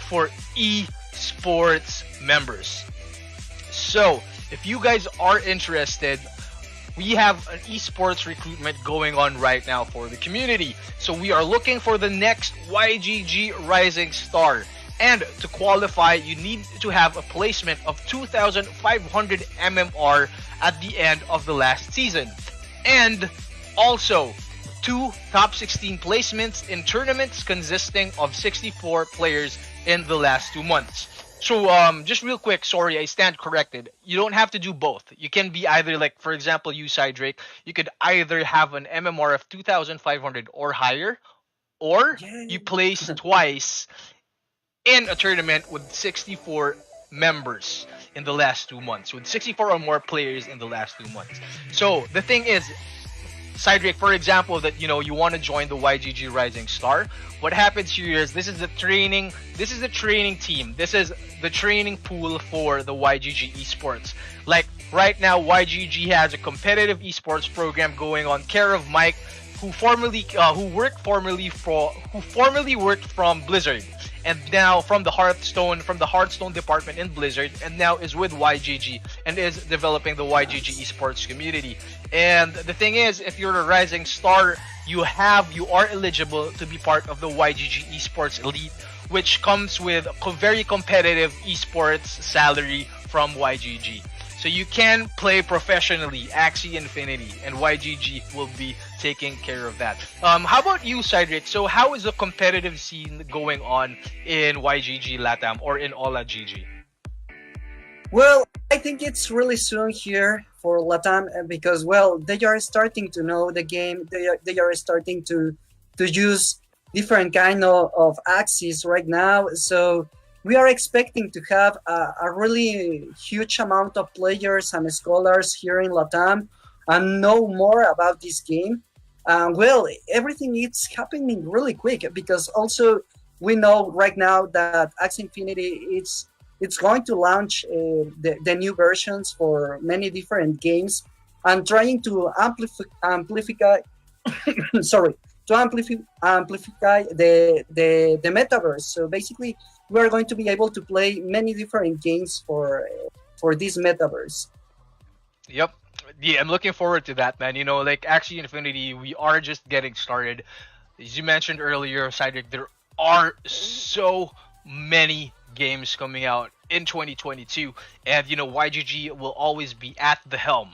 for esports members. So, if you guys are interested, we have an esports recruitment going on right now for the community. So we are looking for the next YGG Rising Star. And to qualify, you need to have a placement of 2,500 MMR at the end of the last season. And also, 2 top 16 placements in tournaments consisting of 64 players in the last 2 months. So, just real quick, sorry, I stand corrected. You don't have to do both. You can be either, like, for example, you, Cyrdrake, you could either have an MMR of 2,500 or higher, or you place twice in a tournament with 64 members in the last 2 months, with 64 or more players in the last 2 months. So, the thing is, Cyrdrake, for example, that you want to join the YGG Rising Star. What happens here is this is the training team. This is the training pool for the YGG esports. Like right now, YGG has a competitive esports program going on care of Mike, who formerly worked from Blizzard, and now from the Hearthstone department in Blizzard, and now is with YGG and is developing the YGG esports community. And the thing is, if you're a rising star you are eligible to be part of the YGG Esports Elite, which comes with a very competitive esports salary from YGG. So you can play professionally, Axie Infinity, and YGG will be taking care of that. How about you, Cyrdrake? So how is the competitive scene going on in YGG LATAM or in OLA GG? Well, I think it's really soon here for LATAM because, well, they are starting to know the game. They are starting to use different kind of axes right now. So we are expecting to have a really huge amount of players and scholars here in LATAM and know more about this game. Well, everything is happening really quick because also we know right now that Axie Infinity it's going to launch the new versions for many different games and trying to amplify sorry, to amplify the metaverse. So basically, we are going to be able to play many different games for this metaverse. Yep. Yeah, I'm looking forward to that, man. You know, like Axie Infinity, we are just getting started. As you mentioned earlier, Cyrdrake, there are so many games coming out in 2022, and you know, YGG will always be at the helm.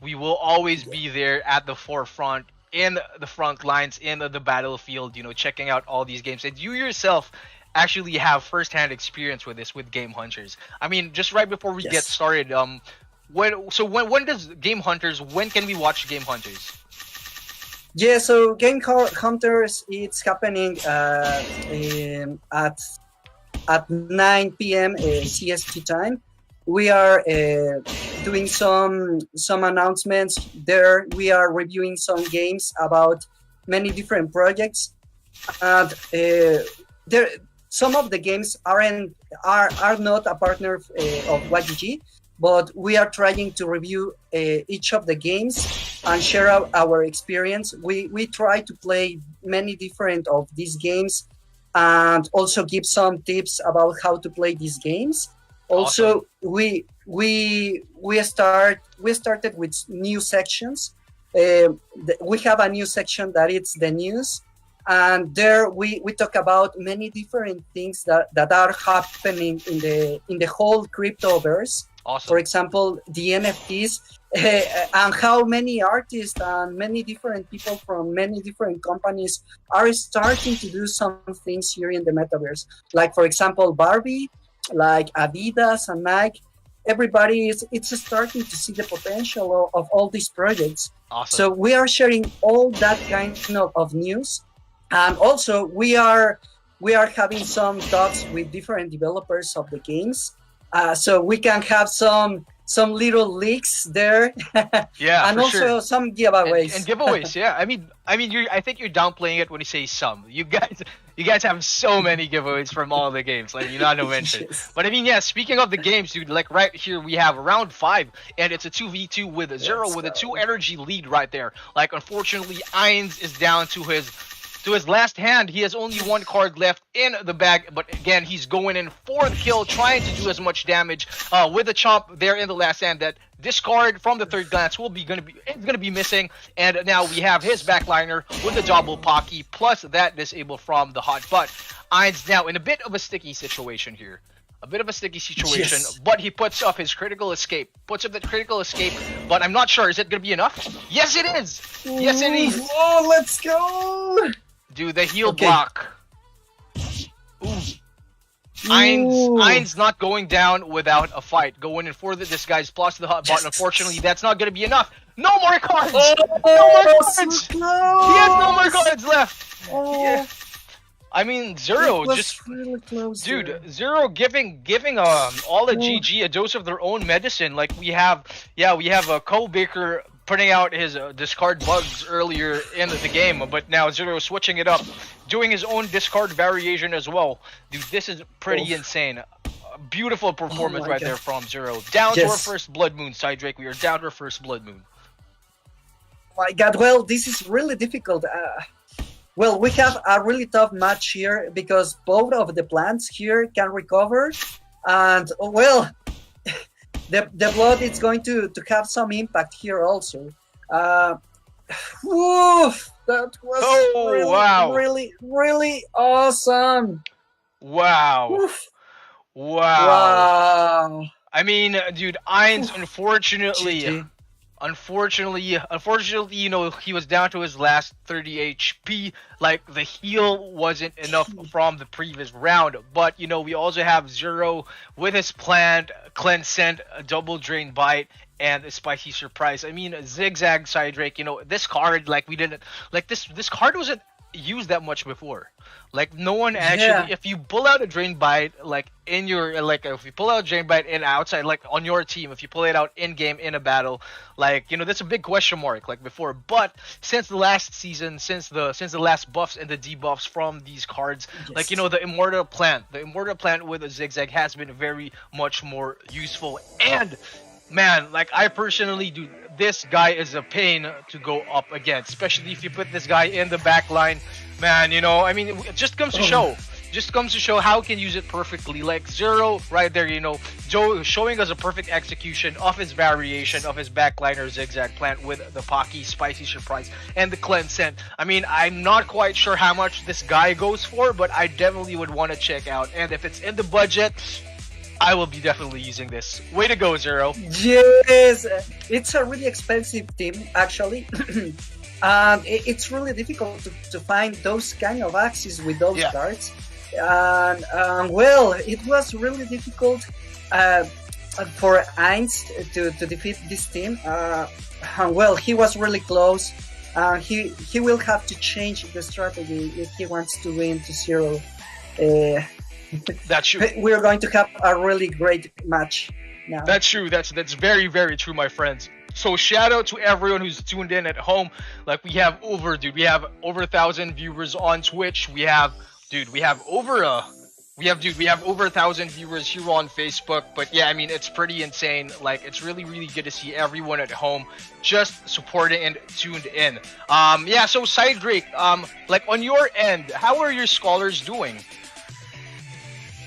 We will always be there at the forefront, in the front lines, in the battlefield, you know, checking out all these games. And you yourself actually have first-hand experience with this with Game Hunters. I mean, just right before we get started, when does Game Hunters, when can we watch Game Hunters? Yeah, so Game Hunters, it's happening at 9 p.m. CST time. We are doing some announcements there. We are reviewing some games about many different projects, and there some of the games are not a partner of YGG, but we are trying to review each of the games and share our experience. We try to play many different of these games and also give some tips about how to play these games. Also, awesome. we started with new sections. We have a new section that it's the news, and there we talk about many different things that are happening in the whole cryptoverse. Awesome. For example, the NFTs and how many artists and many different people from many different companies are starting to do some things here in the metaverse. Like, for example, Barbie, like Adidas and Nike. Everybody it's starting to see the potential of all these projects. Awesome. So we are sharing all that kind of news, and also we are having some talks with different developers of the games. So we can have some little leaks there. Yeah, and also sure. some giveaways. And giveaways, yeah. I mean, I think you're downplaying it when you say some. You guys have so many giveaways from all the games, like you're not to mention. Yes. But I mean, yeah. Speaking of the games, dude, like right here we have round 5, and it's a 2v2 with Zero with a 2 energy lead right there. Like, unfortunately, Ainz is down to his last hand. He has only 1 card left in the bag, but again, he's going in for the kill, trying to do as much damage with the chomp there in the last hand. That discard from the third glance it's gonna be missing, and now we have his backliner with the double Pocky plus that disable from the hot butt. Ainz now in a bit of a sticky situation here. Yes. But he puts up his critical escape. But I'm not sure. Is it going to be enough? Yes, it is! Yes, it is! Oh, let's go! Dude, the heal block. Ooh. Ainz not going down without a fight. Going in for the disguise plus the hot button. Unfortunately, that's not going to be enough. No more cards! No more cards! So He has no more cards left! Oh. Yeah. I mean, Zero just really close, dude, Zero giving OLA GG a dose of their own medicine. Like we have a Cole Baker putting out his discard bugs earlier in the game, but now Zero switching it up, doing his own discard variation as well. Dude, this is pretty insane. A beautiful performance right there from Zero. Down to our first Blood Moon, Cyrdrake. We are down to our first Blood Moon. My God, well, this is really difficult. Well, we have a really tough match here because both of the plants here can recover, and well, the blood is going to have some impact here also. Woof! That was Oh, really, wow. really, really awesome. Wow. Woof! Wow. Wow! I mean, dude, Ainz, Woof. unfortunately, GG. unfortunately, you know, he was down to his last 30 HP. Like, the heal wasn't enough from the previous round. But, you know, we also have Zero with his planned cleanse scent, a double drain bite, and a spicy surprise. I mean, zigzag Cyrdrake, you know, this card, like, we didn't, like, this card wasn't used that much before. Like, no one Yeah. actually, if you pull out a drain bite, like, in your, like, if you pull out drain bite in outside, like, on your team, if you pull it out in game, in a battle, like, you know, that's a big question mark, like, before. But since the last season, since the last buffs and the debuffs from these cards, like, you know, the immortal plant with a zigzag has been very much more useful. And man, like, I personally do, this guy is a pain to go up against, especially if you put this guy in the back line. Man, you know, I mean, it just comes to show how can use it perfectly. Like, Zero right there, you know, Joe showing us a perfect execution of his variation of his backliner zigzag plant with the Pocky spicy surprise and the cleanse scent. I mean, I'm not quite sure how much this guy goes for, but I definitely would want to check out. And if it's in the budget, I will be definitely using this. Way to go, Zero. Yes, it's a really expensive team actually, and it's really difficult to find those kind of axes with those Yeah. cards. And well, it was really difficult for Ainz to defeat this team. And well, he was really close. He will have to change the strategy if he wants to win to zero. Uh, That's true. we're going to have a really great match now. That's true. That's very, very true, my friends. So shout out to everyone who's tuned in at home. Like, we have over 1,000 viewers on Twitch. We have over 1,000 viewers here on Facebook. But yeah, I mean, it's pretty insane. Like, it's really, really good to see everyone at home just supporting and tuned in. Yeah. So Cyrdrake, like, on your end, how are your scholars doing?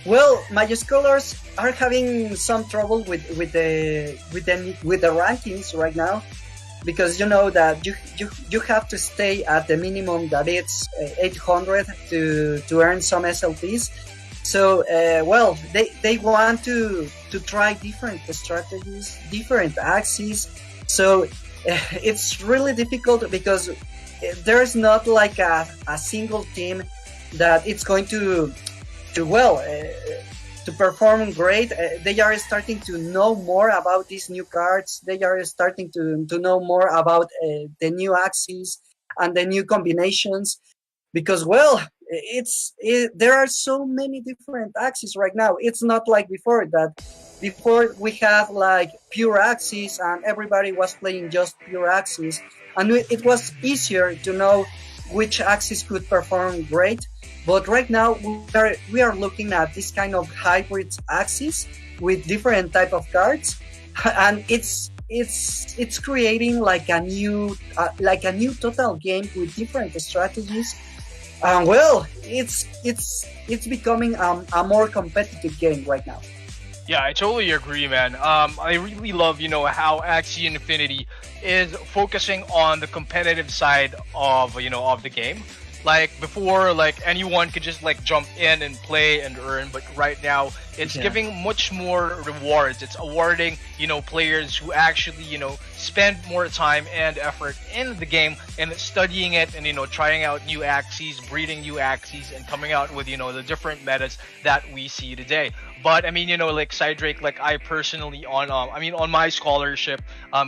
Well, my scholars are having some trouble with the rankings right now, because you know that you have to stay at the minimum that it's 800 to earn some SLPs. So well, they want to try different strategies, different axes. So it's really difficult because there's not like a single team that it's going to perform great. They are starting to know more about these new cards. They are starting to know more about the new axes and the new combinations, because well, there are so many different axes right now. It's not like before, that before we had like pure axes and everybody was playing just pure axes, and it was easier to know which axis could perform great. But right now we are looking at this kind of hybrid axis with different type of cards, and it's creating like a new total game with different strategies. Well, it's becoming a more competitive game right now. Yeah, I totally agree, man. I really love, you know, how Axie Infinity is focusing on the competitive side of, you know, of the game. Like, before, like, anyone could just like jump in and play and earn, but right now it's giving much more rewards. It's awarding, you know, players who actually, you know, spend more time and effort in the game and studying it, and, you know, trying out new axes, breeding new axes, and coming out with, you know, the different metas that we see today. But I mean, you know, like Cyrdrake, like, I personally on my scholarship,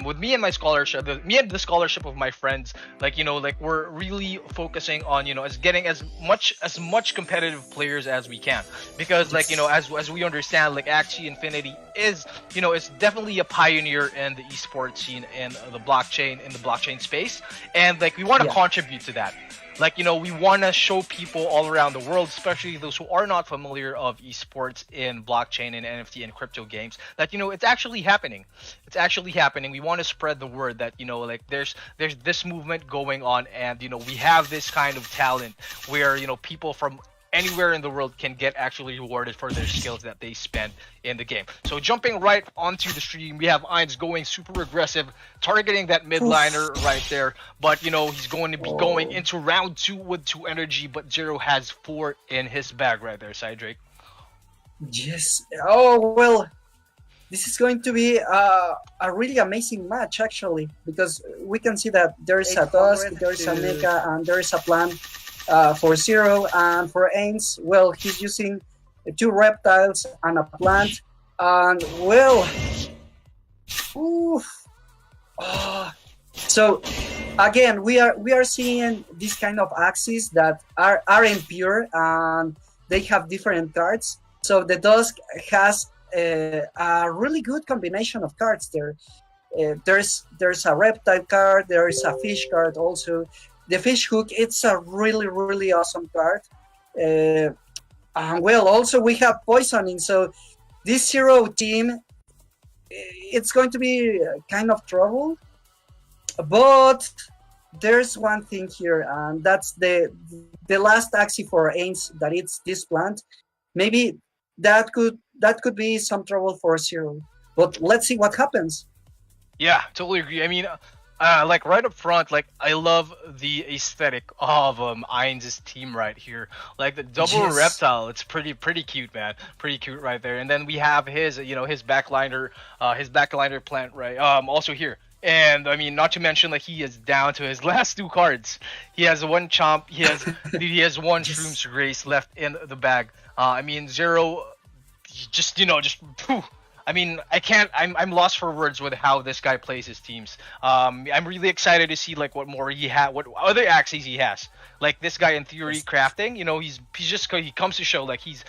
with me and my scholarship, me and the scholarship of my friends, like, you know, like, we're really focusing on, you know, as getting as much competitive players as we can, because like, you know, as we understand, like, Axie Infinity is, you know, it's definitely a pioneer in the esports scene and the blockchain space, and like, we want to contribute to that. Like, you know, we want to show people all around the world, especially those who are not familiar of esports in blockchain and NFT and crypto games, that, you know, it's actually happening. It's actually happening. We want to spread the word that, you know, like, there's this movement going on, and, you know, we have this kind of talent where, you know, people from anywhere in the world can get actually rewarded for their skills that they spend in the game. So jumping right onto the stream, we have Ainz going super aggressive, targeting that mid liner right there. But, you know, he's going to be going into round 2 with 2 energy, but Zero has 4 in his bag right there, Cyrdrake. Yes. Oh, well, this is going to be a really amazing match, actually, because we can see that there's a Dusk, there's a Mecha, and there's a plan for Zero. And for Ainz, well, he's using 2 reptiles and a plant. And, well, so again, we are seeing this kind of axes that are impure, and they have different cards. So the Dusk has a really good combination of cards there. There's a reptile card, there is a fish card also. The fish hook, it's a really, really awesome card. And well, also we have poisoning. So this Zero team, it's going to be kind of trouble. But there's one thing here, and that's the last axis for Ainz, that it's this plant. Maybe that could be some trouble for Zero. But let's see what happens. Yeah, totally agree. I mean, like right up front, like I love the aesthetic of Ainz's team right here. Like the double reptile, it's pretty cute, man. Pretty cute right there. And then we have his, you know, his backliner plant right. Also here. And I mean, not to mention, like, he is down to his last 2 cards. He has 1 Chomp. He has 1 Shroom's Grace left in the bag. I mean, Zero, just poof. I mean, I'm lost for words with how this guy plays his teams. I'm really excited to see like what other axes he has. Like this guy in theory crafting, you know, he comes to show like he's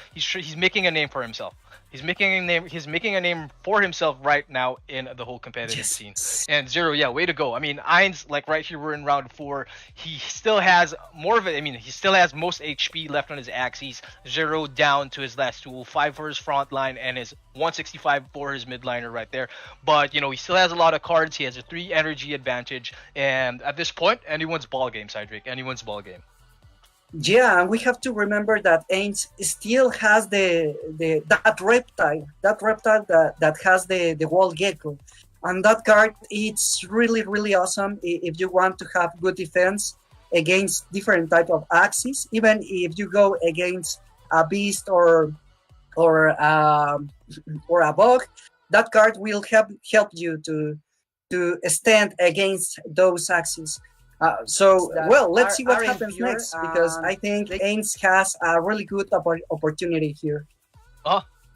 making a name for himself. He's making a name for himself right now in the whole competitive scene. And Zero, yeah, way to go. I mean, Ainz, like right here, we're in round 4. He still has more of it. I mean, he still has most HP left on his axes. Zero down to his last tool, 5 for his front line, and his 165 for his mid liner right there. But you know, he still has a lot of cards. He has a 3 energy advantage, and at this point, anyone's ball game, Cyrdrake. Anyone's ball game. Yeah, and we have to remember that Ainz still has that reptile that has the wall gecko, and that card, it's really awesome if you want to have good defense against different type of axes. Even if you go against a beast or a bug, that card will help you to stand against those axes. Well, let's see what happens next, because I think Ainz has a really good opportunity here.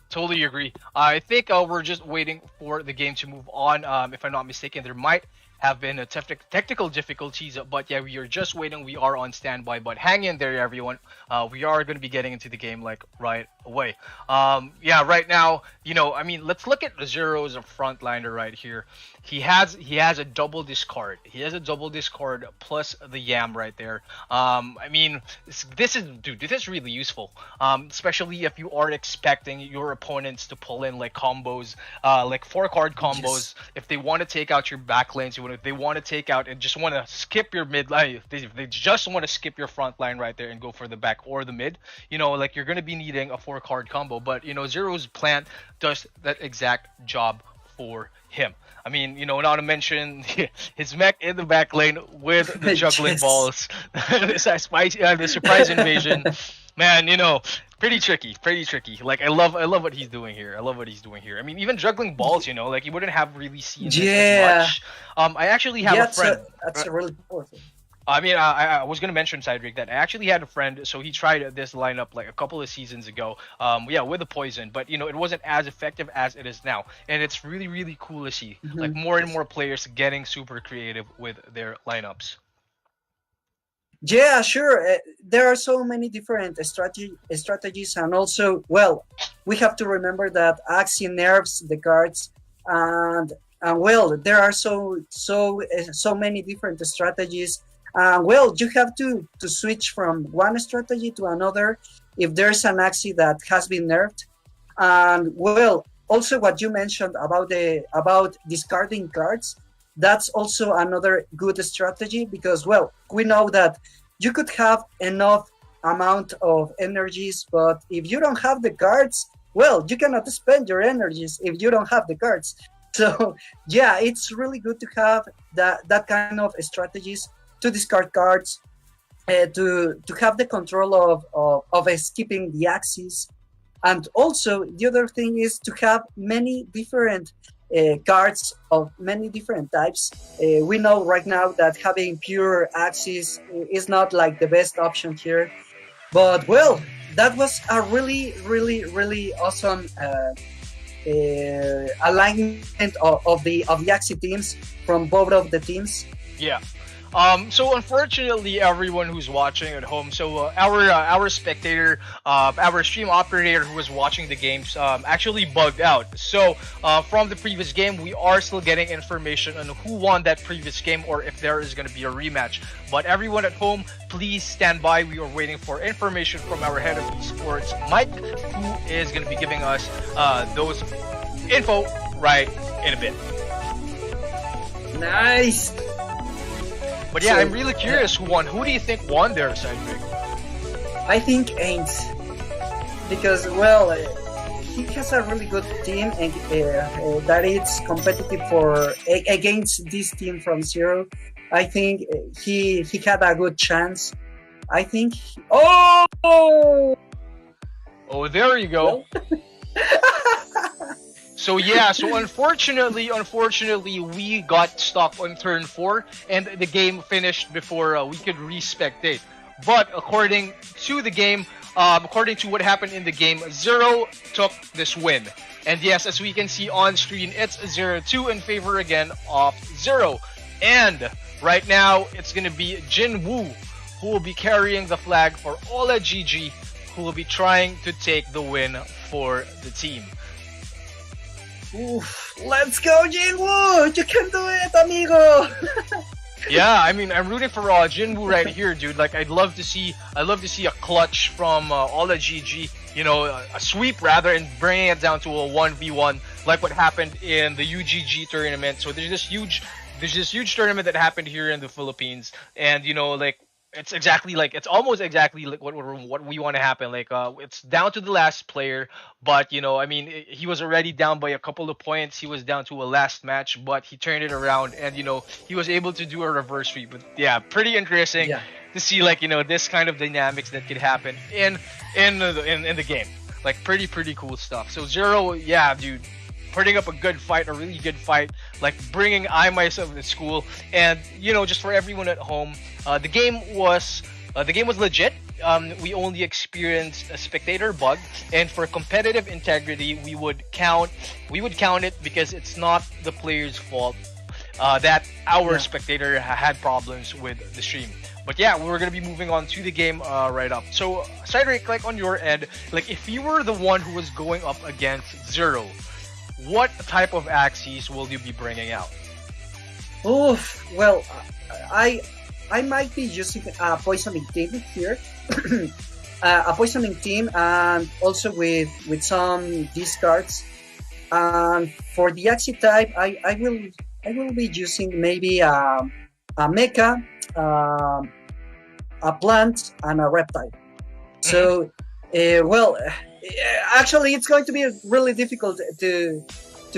Totally agree. I think we're just waiting for the game to move on. If I'm not mistaken, there might have been a technical difficulties, but yeah, we are just waiting. We are on standby, but hang in there, everyone. We are going to be getting into the game like right away. Yeah, right now, you know, I mean, let's look at Zero's frontliner right here. He has a double discard. He has a double discard plus the Yam right there. I mean, this is really useful, especially if you are expecting your opponents to pull in like combos, like 4-card combos. If they want to take out your back lanes, if they want to take out and just want to skip your mid line, if they just want to skip your front line right there and go for the back or the mid, you know, like you're going to be needing a 4-card combo. But, you know, Zero's plant does that exact job for him. I mean, you know, not to mention his mech in the back lane with the juggling balls, the surprise invasion. Man, you know, pretty tricky. Like I love what he's doing here. I mean, even juggling balls, you know, like you wouldn't have really seen this as much. I actually have a friend. That's a really powerful. I mean, I was gonna mention, Cyrdrake, that I actually had a friend, so he tried this lineup like a couple of seasons ago, yeah, with the poison, but you know, it wasn't as effective as it is now, and it's really cool to see like more and more players getting super creative with their lineups. Yeah, sure. There are so many different strategies, and also, well, we have to remember that Axie nerfs the cards, and well, there are so many different strategies. Well, you have to switch from one strategy to another if there's an Axie that has been nerfed. And well, also what you mentioned about discarding cards, that's also another good strategy, because well, we know that you could have enough amount of energies, but if you don't have the cards, well, you cannot spend your energies if you don't have the cards. So yeah, it's really good to have that kind of strategies to discard cards, to have the control of skipping the axis. And also the other thing is to have many different cards of many different types. We know right now that having pure axis is not like the best option here, but well, that was a really awesome alignment of the axis teams from both of the teams. Yeah. So unfortunately, everyone who's watching at home, so our spectator, our stream operator who was watching the games, actually bugged out. So from the previous game, we are still getting information on who won that previous game or if there is going to be a rematch. But everyone at home, please stand by. We are waiting for information from our head of esports, Mike, who is going to be giving us those info right in a bit. Nice. But yeah, I'm really curious who won. Who do you think won there, Cyrdrake? I think Ain't, because well, he has a really good team and that it's competitive for against this team from Zero. I think he had a good chance. I think. Oh, there you go. So yeah, so unfortunately, we got stuck on turn 4, and the game finished before we could respectate. But according to the game, according to what happened in the game, Zero took this win. And yes, as we can see on screen, it's 0-2 in favor again of Zero. And right now, it's gonna be Jin Woo who will be carrying the flag for OLA GG, who will be trying to take the win for the team. Oof, let's go, Jinwoo! You can do it, amigo! Yeah, I mean, I'm rooting for Jinwoo right here, dude. Like, I'd love to see a clutch from OLA GG, you know, a sweep rather, and bringing it down to a 1v1, like what happened in the YGG tournament. So there's this huge tournament that happened here in the Philippines, and you know, like, it's almost exactly like what we want to happen. Like it's down to the last player, but you know, I mean, he was already down by a couple of points. He was down to a last match, but he turned it around, and you know, he was able to do a reverse sweep. But yeah, pretty interesting to see, like, you know, this kind of dynamics that could happen in the game. Like pretty cool stuff. So Zero, yeah, dude, putting up a really good fight, like bringing I myself to school. And you know, just for everyone at home, the game was legit. We only experienced a spectator bug, and for competitive integrity, we would count it because it's not the player's fault that our spectator had problems with the stream. But yeah, we're gonna be moving on to the game right up. So Cyrdrake, like on your end, like if you were the one who was going up against Zero, what type of axes will you be bringing out? Oof, well, I might be using a poisoning team here, a poisoning team, and also with some discards. And for the axis type, I will be using maybe a mecha, a plant, and a reptile. So, well, actually, it's going to be really difficult to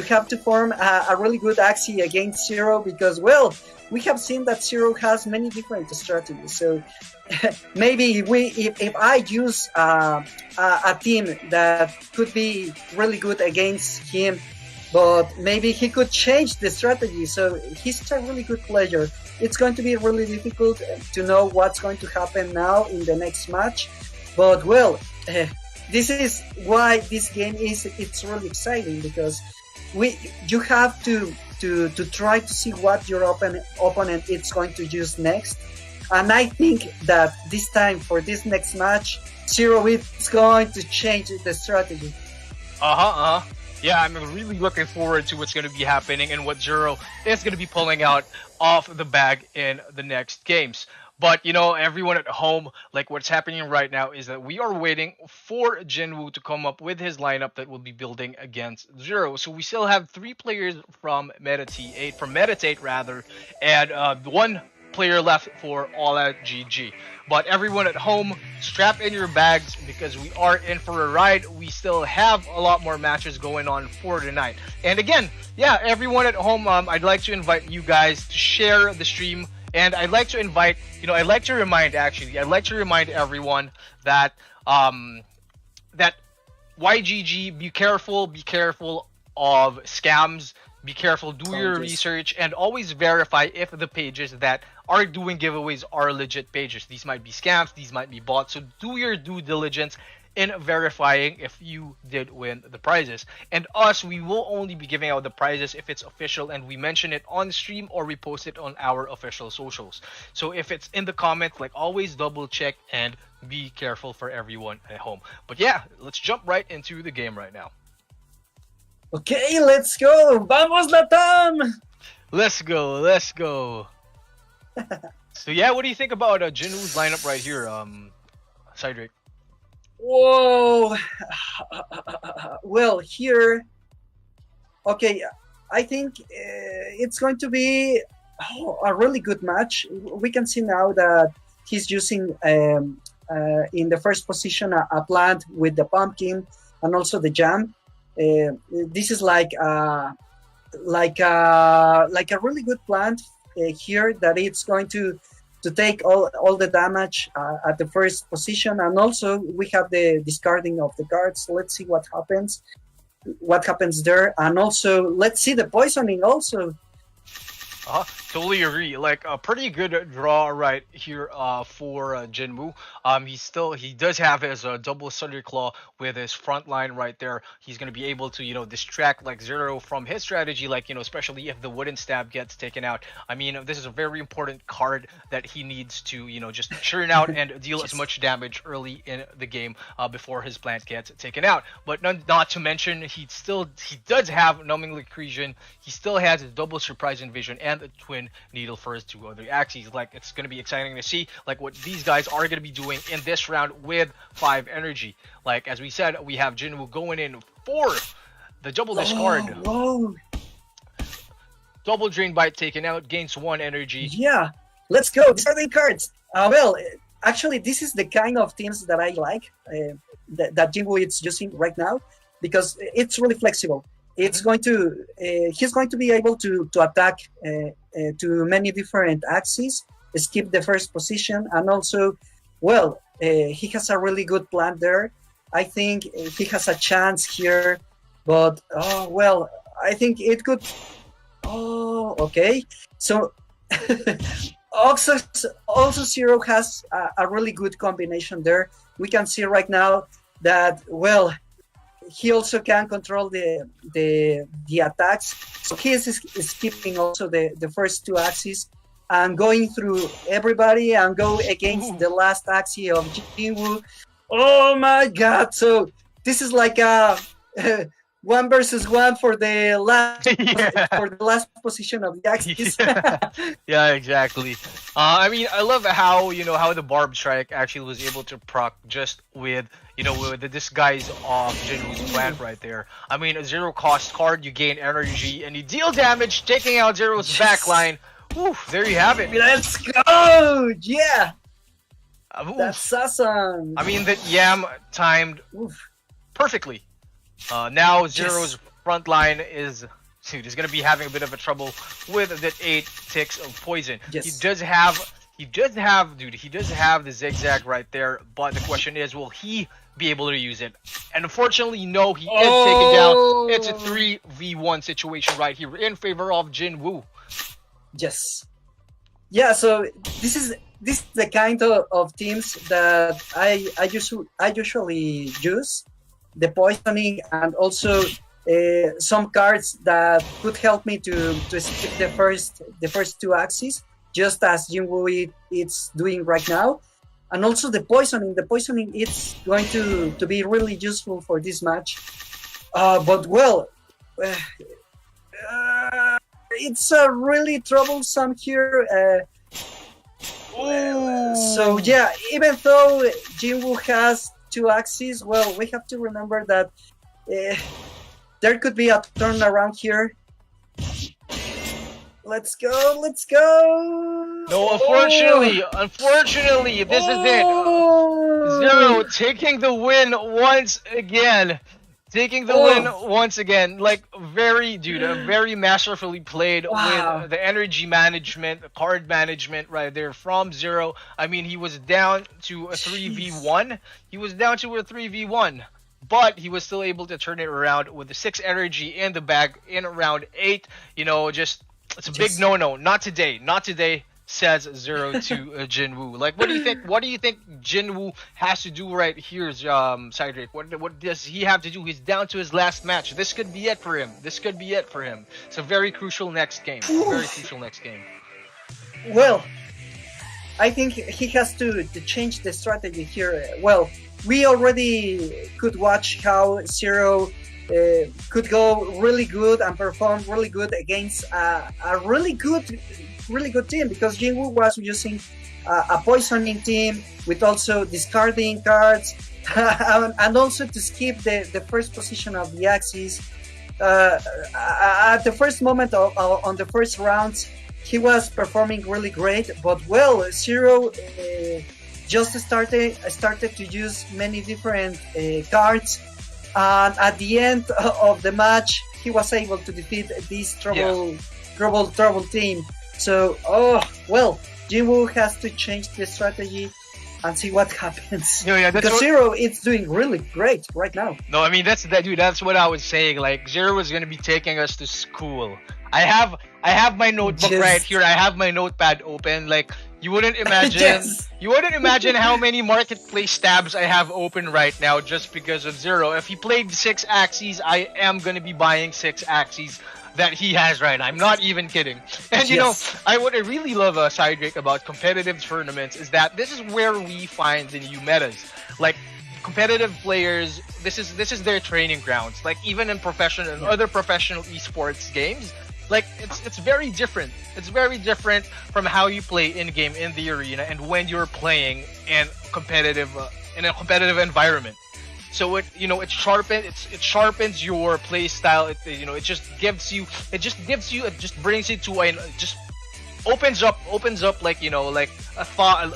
have to form a really good axis against Zero, because, well, we have seen that Zero has many different strategies. So maybe if I use a team that could be really good against him, but maybe he could change the strategy. So he's a really good player. It's going to be really difficult to know what's going to happen now in the next match. But well, this is why this game it's really exciting, because you have to try to see what your opponent is going to use next. And I think that this time for this next match, Zero is going to change the strategy. Yeah, I'm really looking forward to what's going to be happening and what Zero is going to be pulling out of the bag in the next games. But, you know, everyone at home, like what's happening right now is that we are waiting for Jinwoo to come up with his lineup that will be building against Zero. So we still have 3 players from METAT8 rather, and one player left for OLA GG. But everyone at home, strap in your bags because we are in for a ride. We still have a lot more matches going on for tonight. And again, yeah, everyone at home, I'd like to invite you guys to share the stream. And I'd like to invite, I'd like to remind everyone that that YGG, be careful of scams. Be careful, do your research, and always verify if the pages that are doing giveaways are legit pages. These might be scams, these might be bots, so do your due diligence in verifying if you did win the prizes. And us, we will only be giving out the prizes if it's official and we mention it on stream or we post it on our official socials. So if it's in the comments, like always double check and be careful for everyone at home. But yeah, let's jump right into the game right now. Okay, let's go! Vamos, Latam! Let's go. So yeah, what do you think about Jinwoo's lineup right here, Cyrdrake? Whoa! Well, here... Okay, I think it's going to be a really good match. We can see now that he's using, in the first position, a plant with the pumpkin and also the jam. This is like a really good plant here that it's going to take all the damage at the first position, and also we have the discarding of the cards. Let's see what happens there, and also let's see the poisoning also. Totally agree. Like a pretty good draw right here for Jinwoo. He does have his double Thunderclaw with his front line right there. He's gonna be able to distract like Zero from his strategy, like especially if the wooden stab gets taken out. I mean, this is a very important card that he needs to just churn out and deal as much damage early in the game before his plant gets taken out. But not to mention he does have Numbing Accretion. He still has his double Surprise Invasion and the Twin Needle for his two other axes. Like, it's going to be exciting to see like what these guys are going to be doing in this round with 5 energy. Like, as we said, we have Jinwoo going in for the double discard. Whoa. Double Drain Bite taken out, gains 1 energy. Yeah, let's go. Discarding cards. Well, actually, this is the kind of teams that I like, that Jinwoo is using right now, because it's really flexible. It's going to he's going to be able to attack to many different axes, skip the first position, and also, well, he has a really good plan there. I think he has a chance here, but well, I think it could. Oh, okay. So also Zero has a really good combination there. We can see right now that, well, he also can control the attacks. So he is skipping also the first 2 axes and going through everybody and go against the last axis of Jinwoo. Oh my god. So this is like a 1 versus 1 for the last for the last position of the axis. Yeah, exactly. I mean, I love how how the Barb Strike actually was able to proc just with with the disguise of Jinwoo's plant right there. I mean, a 0 cost card, you gain energy and you deal damage, taking out Zero's backline. Whew, there you have it. Let's go! Yeah. That's awesome. I mean, that Yam timed perfectly. Now Zero's front line is going to be having a bit of a trouble with the 8 ticks of poison. Yes. He does have the zigzag right there, but the question is, will he be able to use it? And unfortunately, no, he is taken down. It's a 3v1 situation right here in favor of Jinwoo. Yes. Yeah, so this is the kind of teams that I usually use. The poisoning and also some cards that could help me to skip the first 2 axes, just as Jinwoo it's doing right now. And also the poisoning it's going to be really useful for this match. But well, it's really troublesome here. So yeah, even though Jinwoo has 2 axes, well, we have to remember that there could be a turnaround here. Let's go. Let's go. No, unfortunately, this is it. Zero taking the win once again. Taking the win once again. Like, very masterfully played with the energy management, the card management right there from Zero. I mean, he was down to a 3v1. But he was still able to turn it around with the 6 energy in the bag in round 8. You know, it's a big no-no. Not today, says Zero to Jinwoo. Like, what do you think? What do you think Jinwoo has to do right here, Cyrdrake? What does he have to do? He's down to his last match. This could be it for him. It's a very crucial next game. Well, I think he has to change the strategy here. Well, we already could watch how Zero could go really good and perform really good against a really good team, because Jinwoo was using a poisoning team with also discarding cards and also to skip the first position of the axis. At the first moment on the first rounds, he was performing really great, but well, Zero just started to use many different cards, and at the end of the match, he was able to defeat this trouble team. So, well, Jinwoo has to change the strategy and see what happens. Because Zero is doing really great right now. No, I mean, that's what I was saying. Like, Zero is gonna be taking us to school. I have my notebook right here. I have my notepad open. Like, you wouldn't imagine how many marketplace tabs I have open right now just because of Zero. If he played 6 axes, I am gonna be buying 6 axes that he has right now. I'm not even kidding. And you know, what I really love Cyrdrake about competitive tournaments is that this is where we find the new metas. Like, competitive players, this is their training grounds. Like, even in other professional esports games, like, it's very different. It's very different from how you play in game in the arena and when you're playing in a competitive environment. So it sharpens your play style. It brings you to opens up like, you know, like a thought.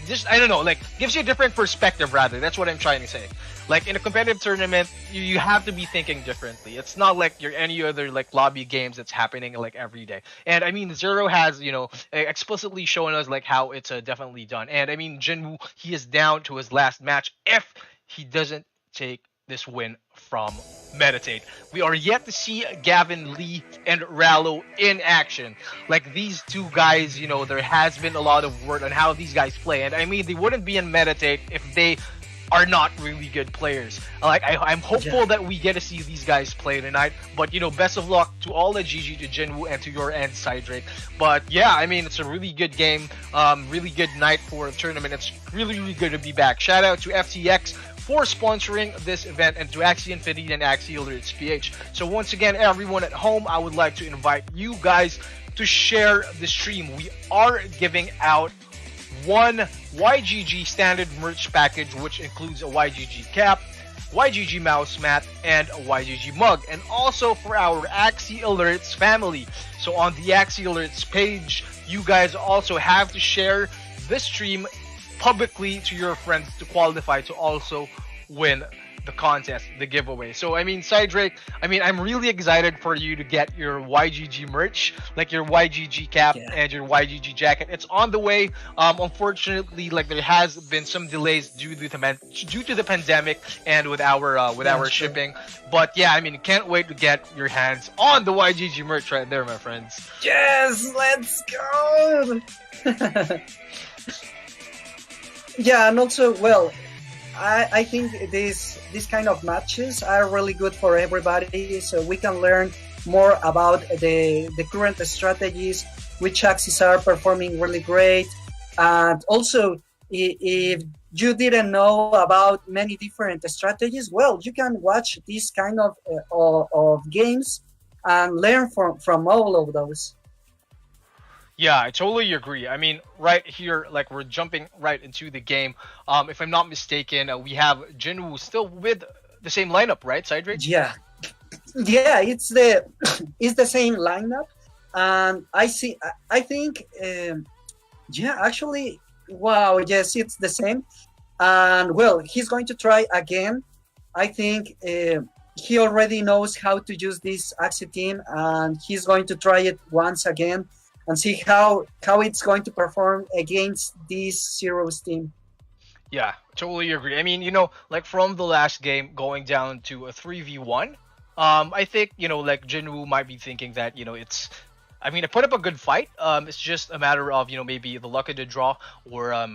Just, I don't know, like, gives you a different perspective rather. That's what I'm trying to say. Like, in a competitive tournament, you have to be thinking differently. It's not like any other like lobby games that's happening like every day. And I mean, Zero has, you know, explicitly shown us like how it's definitely done. And I mean, Jinwoo, he is down to his last match if he doesn't take this win from METAT8. We are yet to see Gavin Lee and Rallo in action. Like, these two guys, you know, there has been a lot of word on how these guys play, and I mean, they wouldn't be in METAT8 if they are not really good players. Like, I'm hopeful that we get to see these guys play tonight, but you know, best of luck to OLA GG, to Jinwoo, and to your end, Cyrdrake. But yeah, I mean, it's a really good game, really good night for the tournament. It's really good to be back. Shout out to FTX for sponsoring this event, and to Axie Infinity and Axie Alerts PH. So once again, everyone at home, I would like to invite you guys to share the stream. We are giving out one YGG standard merch package, which includes a YGG cap, YGG mouse mat, and a YGG mug, and also for our Axie Alerts family. So on the Axie Alerts page, you guys also have to share this stream publicly to your friends to qualify to also win the contest, the giveaway. So I mean, Cyrdrake, I mean, I'm really excited for you to get your YGG merch, like your YGG cap and your YGG jacket. It's on the way. Unfortunately, like, there has been some delays due to the pandemic and with our shipping. But yeah, I mean, can't wait to get your hands on the YGG merch right there, my friends. Yes, let's go. Yeah, and also, well, I think these kind of matches are really good for everybody, so we can learn more about the current strategies, which axes are performing really great, and also if you didn't know about many different strategies, well, you can watch these kind of games and learn from all of those. Yeah, I totally agree. I mean, right here, like, we're jumping right into the game. If I'm not mistaken, we have Jinwoo still with the same lineup, right, Cyrdrake? Yeah, it's the same lineup. And I think, yeah, actually, wow, yes, it's the same. And well, he's going to try again. I think he already knows how to use this Axie team, and he's going to try it once again and see how it's going to perform against this Zero's team. Yeah, totally agree. I mean, like from the last game going down to a 3v1, I think, like Jinwoo might be thinking that, I mean, I put up a good fight. It's just a matter of, maybe the luck of the draw or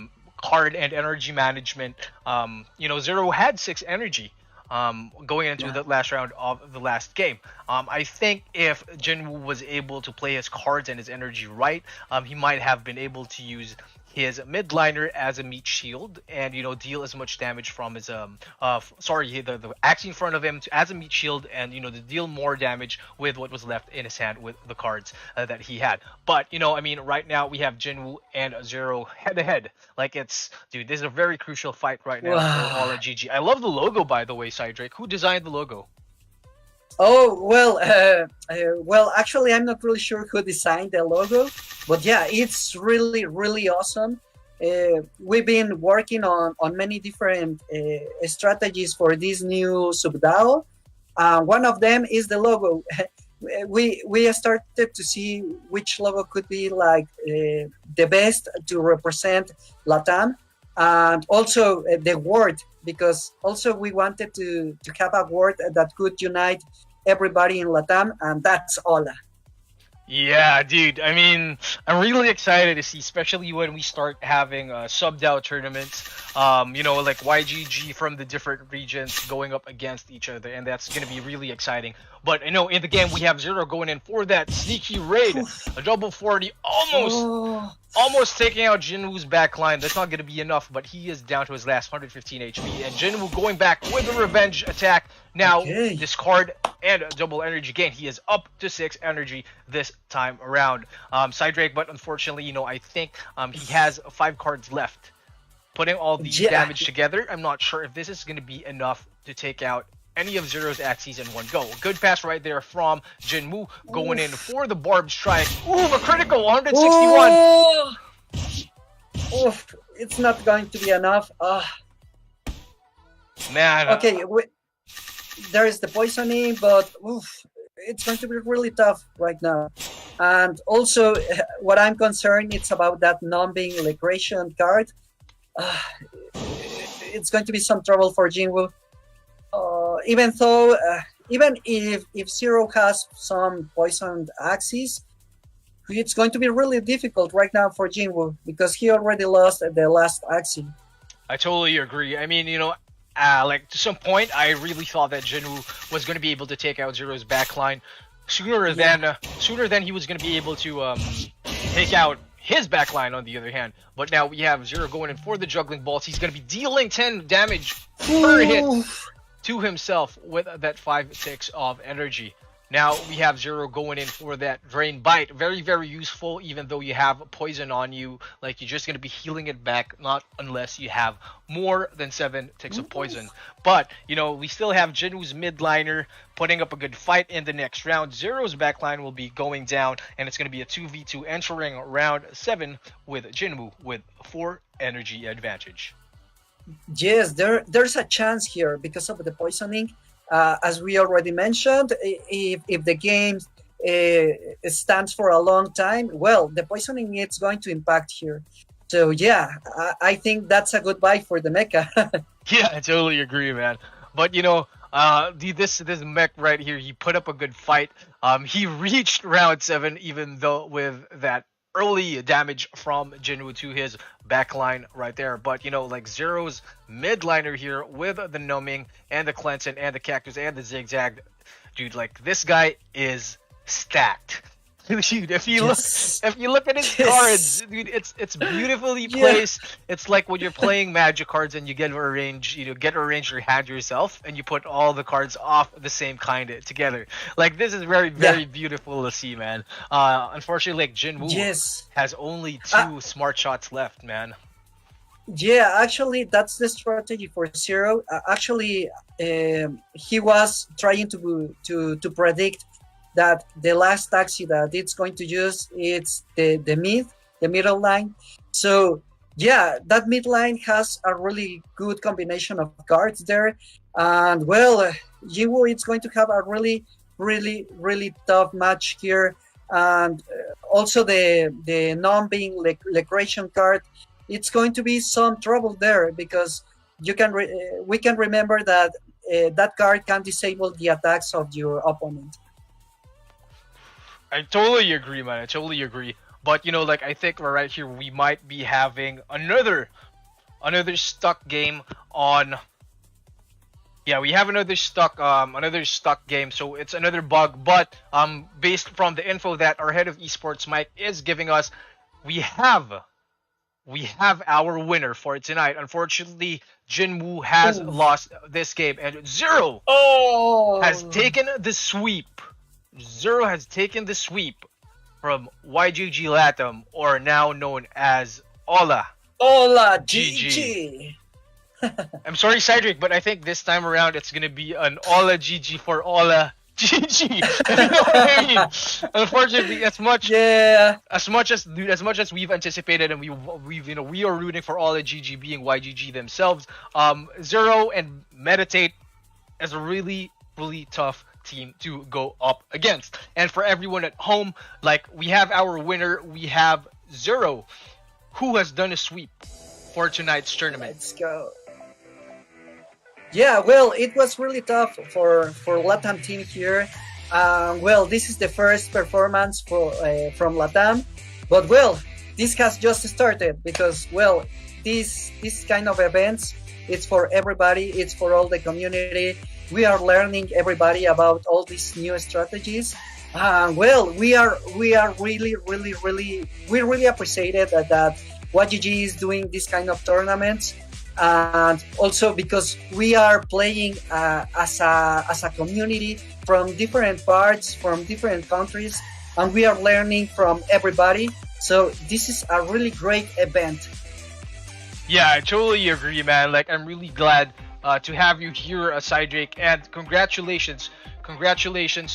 card and energy management. Zero had 6 energy going into the last round of the last game. I think if Jinwoo was able to play his cards and his energy right, he might have been able to use his mid liner as a meat shield and deal as much damage from his the axe in front of him as a meat shield and to deal more damage with what was left in his hand with the cards that he had. But I mean, right now we have Jinwoo and Zero head to head. Like this is a very crucial fight right now for OLA GG. I love the logo, by the way, Cyrdrake. Who designed the logo? Oh well, actually, I'm not really sure who designed the logo, but yeah, it's really really awesome. We've been working on many different strategies for this new subDAO. One of them is the logo. we started to see which logo could be like the best to represent LATAM, and also the word, because also we wanted to have a word that could unite everybody in LATAM, and that's OLA. Yeah, dude. I mean, I'm really excited to see, especially when we start having subDAO tournaments. Like YGG from the different regions going up against each other, and that's gonna be really exciting. But I know in the game we have Zero going in for that sneaky raid, a double 40, almost taking out Jinwoo's backline. That's not gonna be enough, but he is down to his last 115 HP, and Jinwoo going back with a revenge attack. Now discard and double energy gain. He is up to 6 energy this time around. Cyrdrake, but unfortunately, I think he has 5 cards left. Putting all these damage together, I'm not sure if this is going to be enough to take out any of Zero's axes in one go. Good pass right there from Jinwoo, going in for the barbed strike. Ooh, a critical 161. Oof, it's not going to be enough. Man. Okay, there is the poisoning, but oof, it's going to be really tough right now. And also, what I'm concerned, it's about that non-being Legration card. It's going to be some trouble for Jinwoo. Even though, even if Zero has some poisoned axes, it's going to be really difficult right now for Jinwoo because he already lost the last axe. I totally agree. I mean, like to some point, I really thought that Jinwoo was going to be able to take out Zero's backline sooner than he was going to be able to take out his backline on the other hand. But now we have Zero going in for the juggling balls. He's going to be dealing 10 damage per hit to himself with that 5 ticks of energy. Now we have Zero going in for that Drain Bite. Very, very useful, even though you have poison on you. Like, you're just going to be healing it back, not unless you have more than 7 ticks of poison. But, we still have Jinwoo's midliner putting up a good fight in the next round. Zero's backline will be going down, and it's going to be a 2v2 entering round 7 with Jinwoo with 4 energy advantage. Yes, there's a chance here because of the poisoning. As we already mentioned, if the game stands for a long time, well, the poisoning is going to impact here. So yeah, I think that's a good buy for the mecha. Yeah, I totally agree, man. But this mech right here, he put up a good fight. He reached round 7, even though with that early damage from Jinwoo to his backline right there. But like Zero's midliner here with the numbing and the cleansing and the cactus and the zigzag, dude, like this guy is stacked. Dude, if you look at his cards, dude, it's beautifully placed. It's like when you're playing Magic cards and you get to arrange your hand yourself, and you put all the cards off the same kind together. Like, this is very, very beautiful to see, man. Unfortunately, like Jinwoo has only 2 smart shots left, man. Yeah, actually, that's the strategy for Zero. He was trying to predict that the last taxi that it's going to use it's the middle line. So yeah, that mid line has a really good combination of cards there, and well, Jiwoo it's going to have a really tough match here, and also the non-being Lecration card, it's going to be some trouble there because we can remember that that card can disable the attacks of your opponent. I totally agree, man. I totally agree. But you know, like I think right here we might be having another stuck game on. Yeah, we have another stuck game. So it's another bug. But based from the info that our head of esports Mike is giving us, we have our winner for tonight. Unfortunately, Jinwoo has lost this game, and Zero has taken the sweep. Zero has taken the sweep from YGG LATAM, or now known as OLA GG. I'm sorry, Cyrdrake, but I think this time around it's gonna be an OLA GG for OLA GG. You know what I mean? Unfortunately, as much as we've anticipated, and we've we are rooting for OLA GG being YGG themselves. Zero and METAT8 is a really tough team to go up against. And for everyone at home, like we have our winner, we have Zero, who has done a sweep for tonight's tournament. Let's go. Yeah, well, it was really tough for LATAM team here. Well, this is the first performance from LATAM, but well, this has just started because well, this kind of events, it's for everybody, it's for all the community. We are learning everybody about all these new strategies. Well, we really appreciated that YGG is doing this kind of tournaments, and also because we are playing as a community from different parts, from different countries, and we are learning from everybody. So this is a really great event. Yeah, I totally agree, man. Like, I'm really glad to have you here, Cyrdrake, and congratulations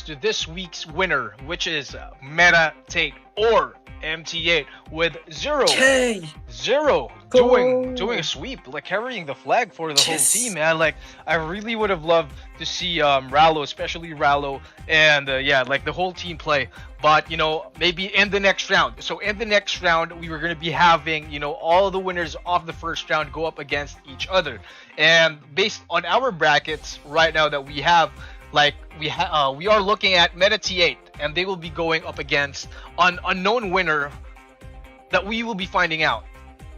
to this week's winner, which is METAT8 or MT8 with Zero. Hey. Zero doing a sweep, like carrying the flag for the whole team, man. Like, I really would have loved to see Rallo, especially Rallo, and yeah, like the whole team play. But you know, maybe in the next round. So in the next round, we were gonna be having, you know, all the winners of the first round go up against each other. And based on our brackets right now that we have, like we are looking at METAT8, and they will be going up against an unknown winner that we will be finding out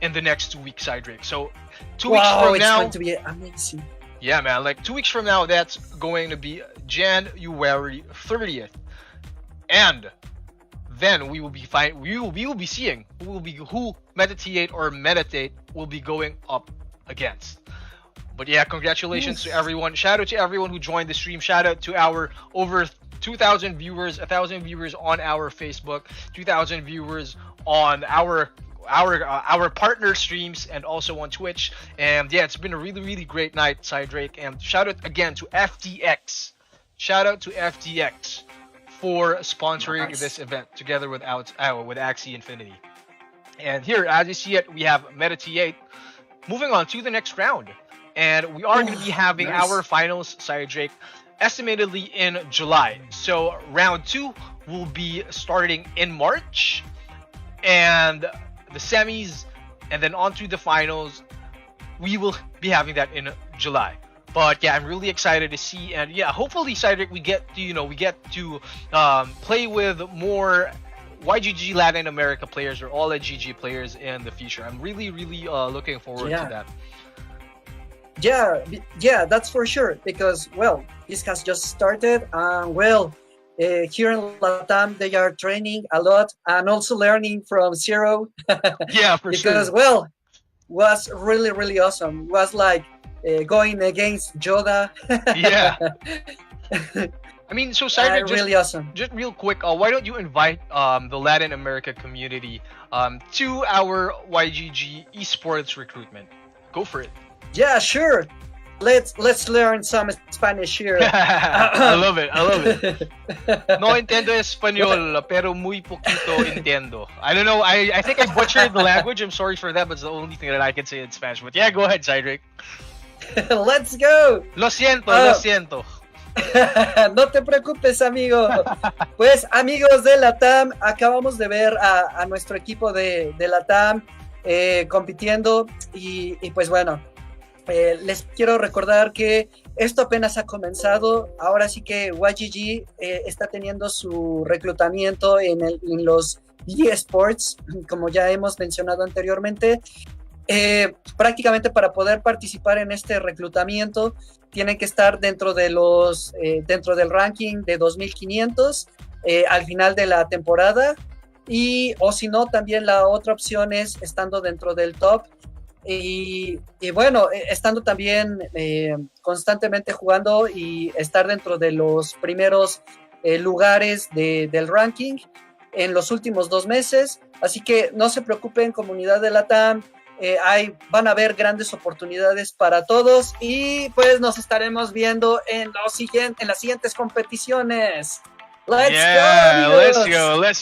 in the next 2 weeks, Cyrdrake. So 2 weeks from now, it's going to be amazing. Yeah, man. Like 2 weeks from now, that's going to be January 30th, and then we will be we will be seeing who METAT8 or METAT8 will be going up against. But yeah, congratulations to everyone. Shout out to everyone who joined the stream. Shout out to our over 2,000 viewers, 1,000 viewers on our Facebook, 2,000 viewers on our partner streams, and also on Twitch. And yeah, it's been a really great night, Cyrdrake. And shout out again to FTX. Shout out to FTX for sponsoring this event together with Axie Infinity. And here, as you see it, we have METAT8 moving on to the next round. And we are going to be having our finals, Cyrdrake, estimatedly in July. So round 2 will be starting in March, and the semis, and then on to the finals, we will be having that in July. But yeah, I'm really excited to see, and yeah, hopefully, Cyrdrake, we get to play with more YGG Latin America players or OLA GG players in the future. I'm really looking forward to that. Yeah, that's for sure, because well, this has just started, and well, here in LATAM they are training a lot and also learning from Zero. Yeah, for sure. Because well, was really awesome. Was like going against Yoda. Yeah. I mean, so Cyrdrake, really awesome. Just real quick, why don't you invite the Latin America community to our YGG esports recruitment? Go for it. Yeah, sure. let's learn some Spanish here. I love it. No entiendo español, pero muy poquito entiendo. I don't know. I think I butchered the language. I'm sorry for that, but it's the only thing that I can say in Spanish. But yeah, go ahead, Cyrdrake. Let's go. Lo siento. No te preocupes, amigo. Pues, amigos de LATAM, acabamos de ver a nuestro equipo de LATAM compitiendo y pues bueno, les quiero recordar que esto apenas ha comenzado. Ahora sí que YGG está teniendo su reclutamiento en los eSports, como ya hemos mencionado anteriormente. Prácticamente para poder participar en este reclutamiento tienen que estar dentro del ranking de 2500 al final de la temporada, o si no, también la otra opción es estando dentro del top y bueno, estando también constantemente jugando y estar dentro de los primeros lugares del ranking en los últimos 2 meses. Así que no se preocupen, comunidad de LATAM. Van a haber grandes oportunidades para todos y pues nos estaremos viendo en las siguientes competiciones. Let's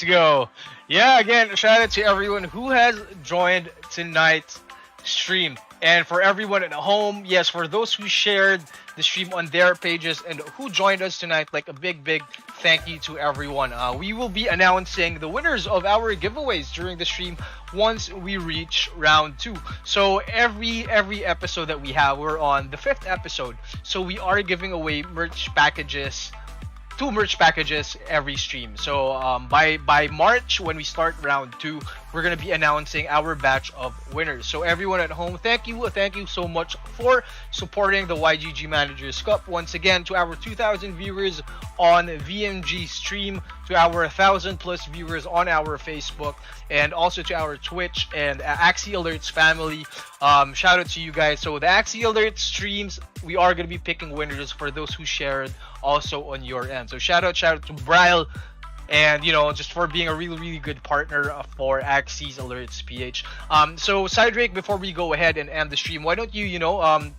go. Yeah, again, shout out to everyone who has joined tonight's stream. And for everyone at home, yes, for those who shared the stream on their pages and who joined us tonight, like a big thank you to everyone. We will be announcing the winners of our giveaways during the stream once we reach round 2. So every episode that we have, we're on the 5th episode. So we are giving away merch packages, 2 merch packages every stream. So by March, when we start round 2, we're gonna be announcing our batch of winners. So everyone at home, thank you so much for supporting the YGG Managers Cup. Once again, to our 2,000 viewers on VMG stream, to our 1,000 plus viewers on our Facebook, and also to our Twitch and Axie Alerts family. Shout out to you guys. So the Axie Alerts streams, we are gonna be picking winners for those who shared also on your end. So shout out to Bryle, and just for being a really good partner for Axie's Alerts PH. So Cyrdrake, before we go ahead and end the stream, why don't you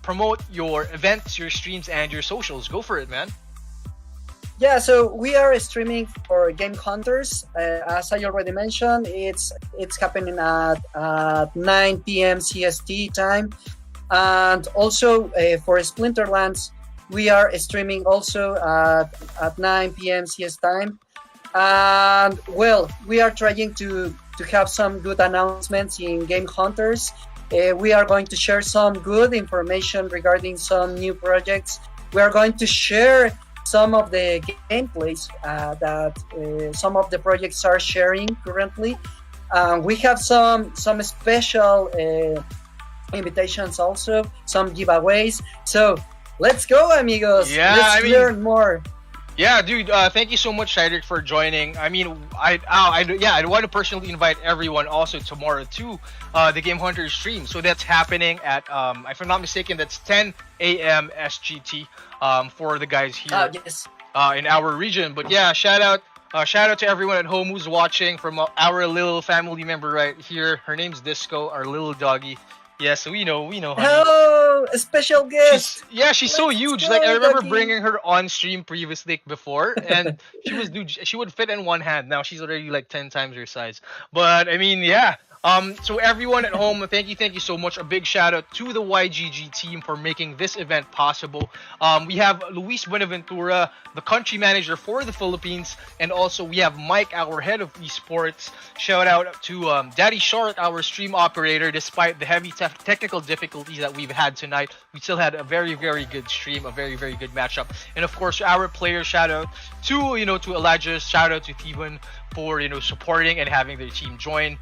promote your events, your streams, and your socials? Go for it, man. Yeah, so we are streaming for Game Hunters. As I already mentioned, it's happening at 9 p.m. CST time, and also for Splinterlands, we are streaming also at 9 p.m. CS time. And well, we are trying to have some good announcements in Game Hunters. We are going to share some good information regarding some new projects. We are going to share some of the gameplays that some of the projects are sharing currently. We have some special invitations also, some giveaways. So let's go, amigos. Yeah, let's learn more. Yeah, dude, thank you so much, Cyrdrake, for joining. I mean, I want to personally invite everyone also tomorrow to the Game Hunters stream. So that's happening at, if I'm not mistaken, that's 10 a.m. SGT for the guys here yes. In our region. But yeah, shout out to everyone at home who's watching, from our little family member right here. Her name's Disco, our little doggy. Yes, we know, honey. Oh, a special guest. She's so huge. Like, I remember bringing her on stream previously before, and she would fit in one hand. Now she's already like 10 times her size. But I mean, yeah. So everyone at home, thank you so much. A big shout out to the YGG team for making this event possible. We have Luis Buenaventura, the country manager for the Philippines, and also we have Mike, our head of esports. Shout out to Daddy Shark, our stream operator. Despite the heavy technical difficulties that we've had tonight, we still had a very good stream, a very good matchup. And of course, our players, shout out to Elijah, shout out to Thiban for supporting and having their team join.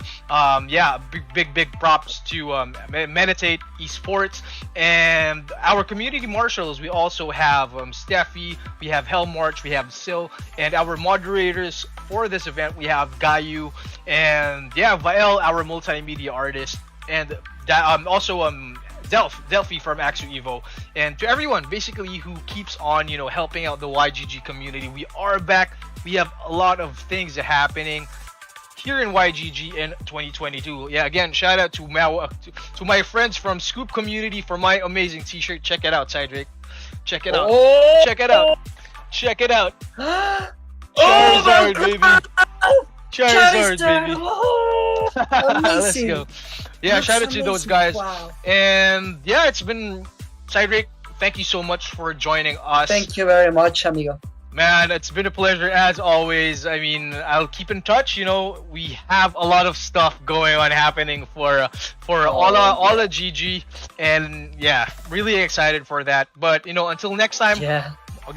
Big props to METAT8 Esports and our community marshals. We also have Steffi, we have Hellmarch, we have Sil, and our moderators for this event, we have Gayu and Vael, our multimedia artist, and also Delphi from Axu Evo, and to everyone basically who keeps on helping out the YGG community. We are back. We have a lot of things happening here in YGG in 2022. Yeah, again, shout out to my friends from Scoop Community for my amazing t-shirt. Check it out, Cyrdrake. Check it out. Oh! Check it out. Check it out. Oh Charizard, baby. Charizard, baby. Oh, Let's amazing. go. Yeah, Looks shout out to those amazing. guys. Wow. And yeah, it's been Cyrdrake. Thank you so much for joining us. Thank you very much, amigo. Man, it's been a pleasure as always. I mean, I'll keep in touch. You know, we have a lot of stuff going on happening for OLA GG, and yeah, really excited for that. But you know, until next time. Yeah.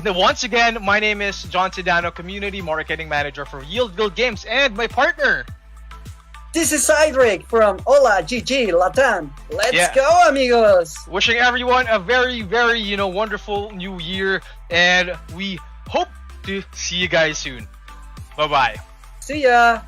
Once again, my name is John Sedano, Community Marketing Manager for Yield Guild Games, and my partner. This is Cyrdrake from OLA GG LATAM. Let's Yeah. go, amigos. Wishing everyone a very, very, wonderful new year, and we hope to see you guys soon. Bye-bye. See ya.